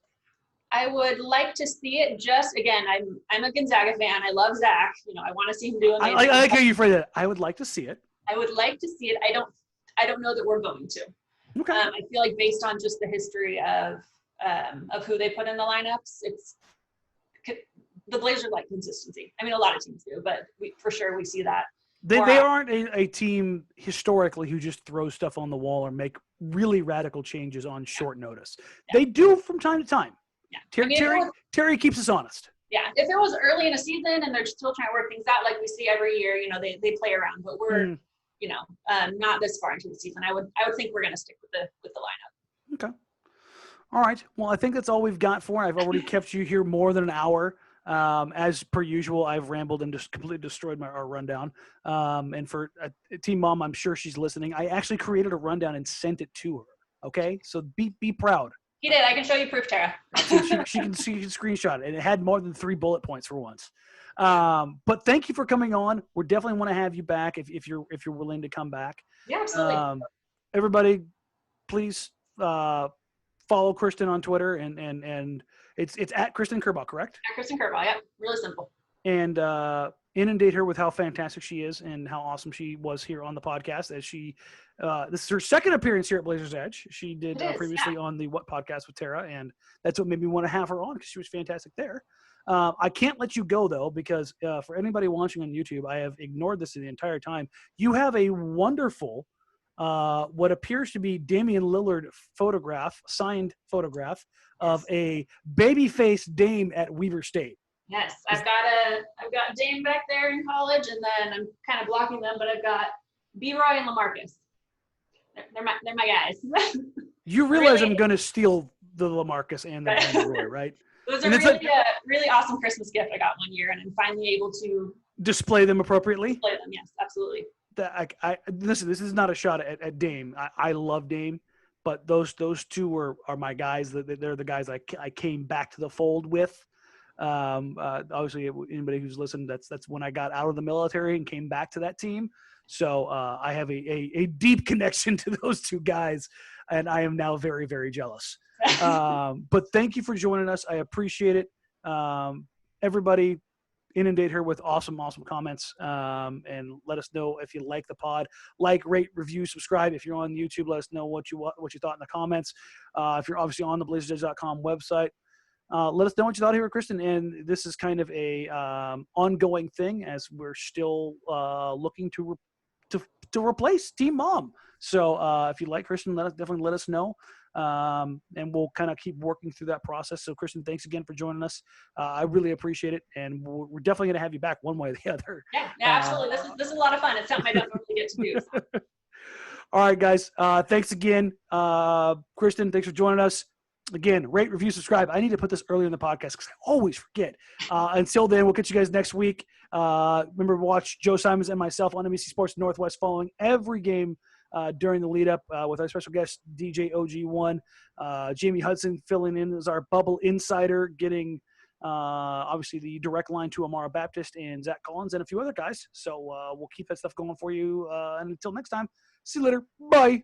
I would like to see it. Just again, I'm a Gonzaga fan. I love Zach. I want to see him do amazing. I like how you phrase it. I would like to see it. I would like to see it. I don't know that we're going to. Okay. I feel like based on just the history of who they put in the lineups, the Blazers like consistency. I mean, a lot of teams do, but for sure we see that. They aren't a team historically who just throws stuff on the wall or make really radical changes on short notice. Yeah. They do from time to time. Yeah. Terry keeps us honest. Yeah. If it was early in a season and they're still trying to work things out like we see every year, they play around, but we're not this far into the season. I would think we're going to stick with the lineup. Okay. All right. Well, I think that's all we've got for. I've already kept you here more than an hour. As per usual, I've rambled and just completely destroyed our rundown. And for Team Mom, I'm sure she's listening. I actually created a rundown and sent it to her. Okay, so be proud. He did. I can show you proof, Tara. she can screenshot it, and it had more than 3 bullet points for once. But thank you for coming on. We definitely want to have you back if you're willing to come back. Yeah, absolutely. Everybody, please follow Kristen on Twitter and it's at Kristen Kerbaugh, correct? At Kristen Kerbaugh, yeah. Really simple. And inundate her with how fantastic she is and how awesome she was here on the podcast. As she, this is her second appearance here at Blazers Edge. She did previously on the What podcast with Tara, and that's what made me want to have her on because she was fantastic there. I can't let you go though because for anybody watching on YouTube, I have ignored this the entire time. You have a wonderful. What appears to be Damian Lillard signed photograph of a babyface Dame at Weber State. Yes, I've got Dame back there in college, and then I'm kind of blocking them, but I've got B-Roy and LaMarcus. They're my guys. You realize I'm going to steal the LaMarcus and the B-Roy, right? It was a really awesome Christmas gift I got one year, and I'm finally able to display them appropriately. Display them, yes, absolutely. Listen, this is not a shot at Dame. I love Dame, but those two are my guys. They're the guys I came back to the fold with. Obviously, anybody who's listened, that's when I got out of the military and came back to that team. So I have a deep connection to those two guys, and I am now very, very jealous. But thank you for joining us. I appreciate it. Everybody, inundate her with awesome comments, and let us know if you like the pod. Like, rate, review, subscribe. If you're on YouTube, let us know what you thought in the comments. If you're obviously on the BlazersEdge.com website, let us know what you thought here with Kristen. And this is kind of a ongoing thing as we're still looking to replace Team Mom. So if you like Kristen, definitely let us know. And we'll kind of keep working through that process. So Kristen, thanks again for joining us. I really appreciate it. And we're definitely going to have you back one way or the other. Yeah, absolutely. This is a lot of fun. It's something I don't normally get to do. So. All right, guys. Thanks again. Kristen, thanks for joining us. Again, rate, review, subscribe. I need to put this earlier in the podcast because I always forget. Until then, we'll catch you guys next week. Remember to watch Joe Simons and myself on NBC Sports Northwest following every game during the lead up with our special guest, DJ OG1. Jamie Hudson filling in as our bubble insider, getting obviously the direct line to Amara Baptist and Zach Collins and a few other guys. So we'll keep that stuff going for you. And until next time, see you later. Bye.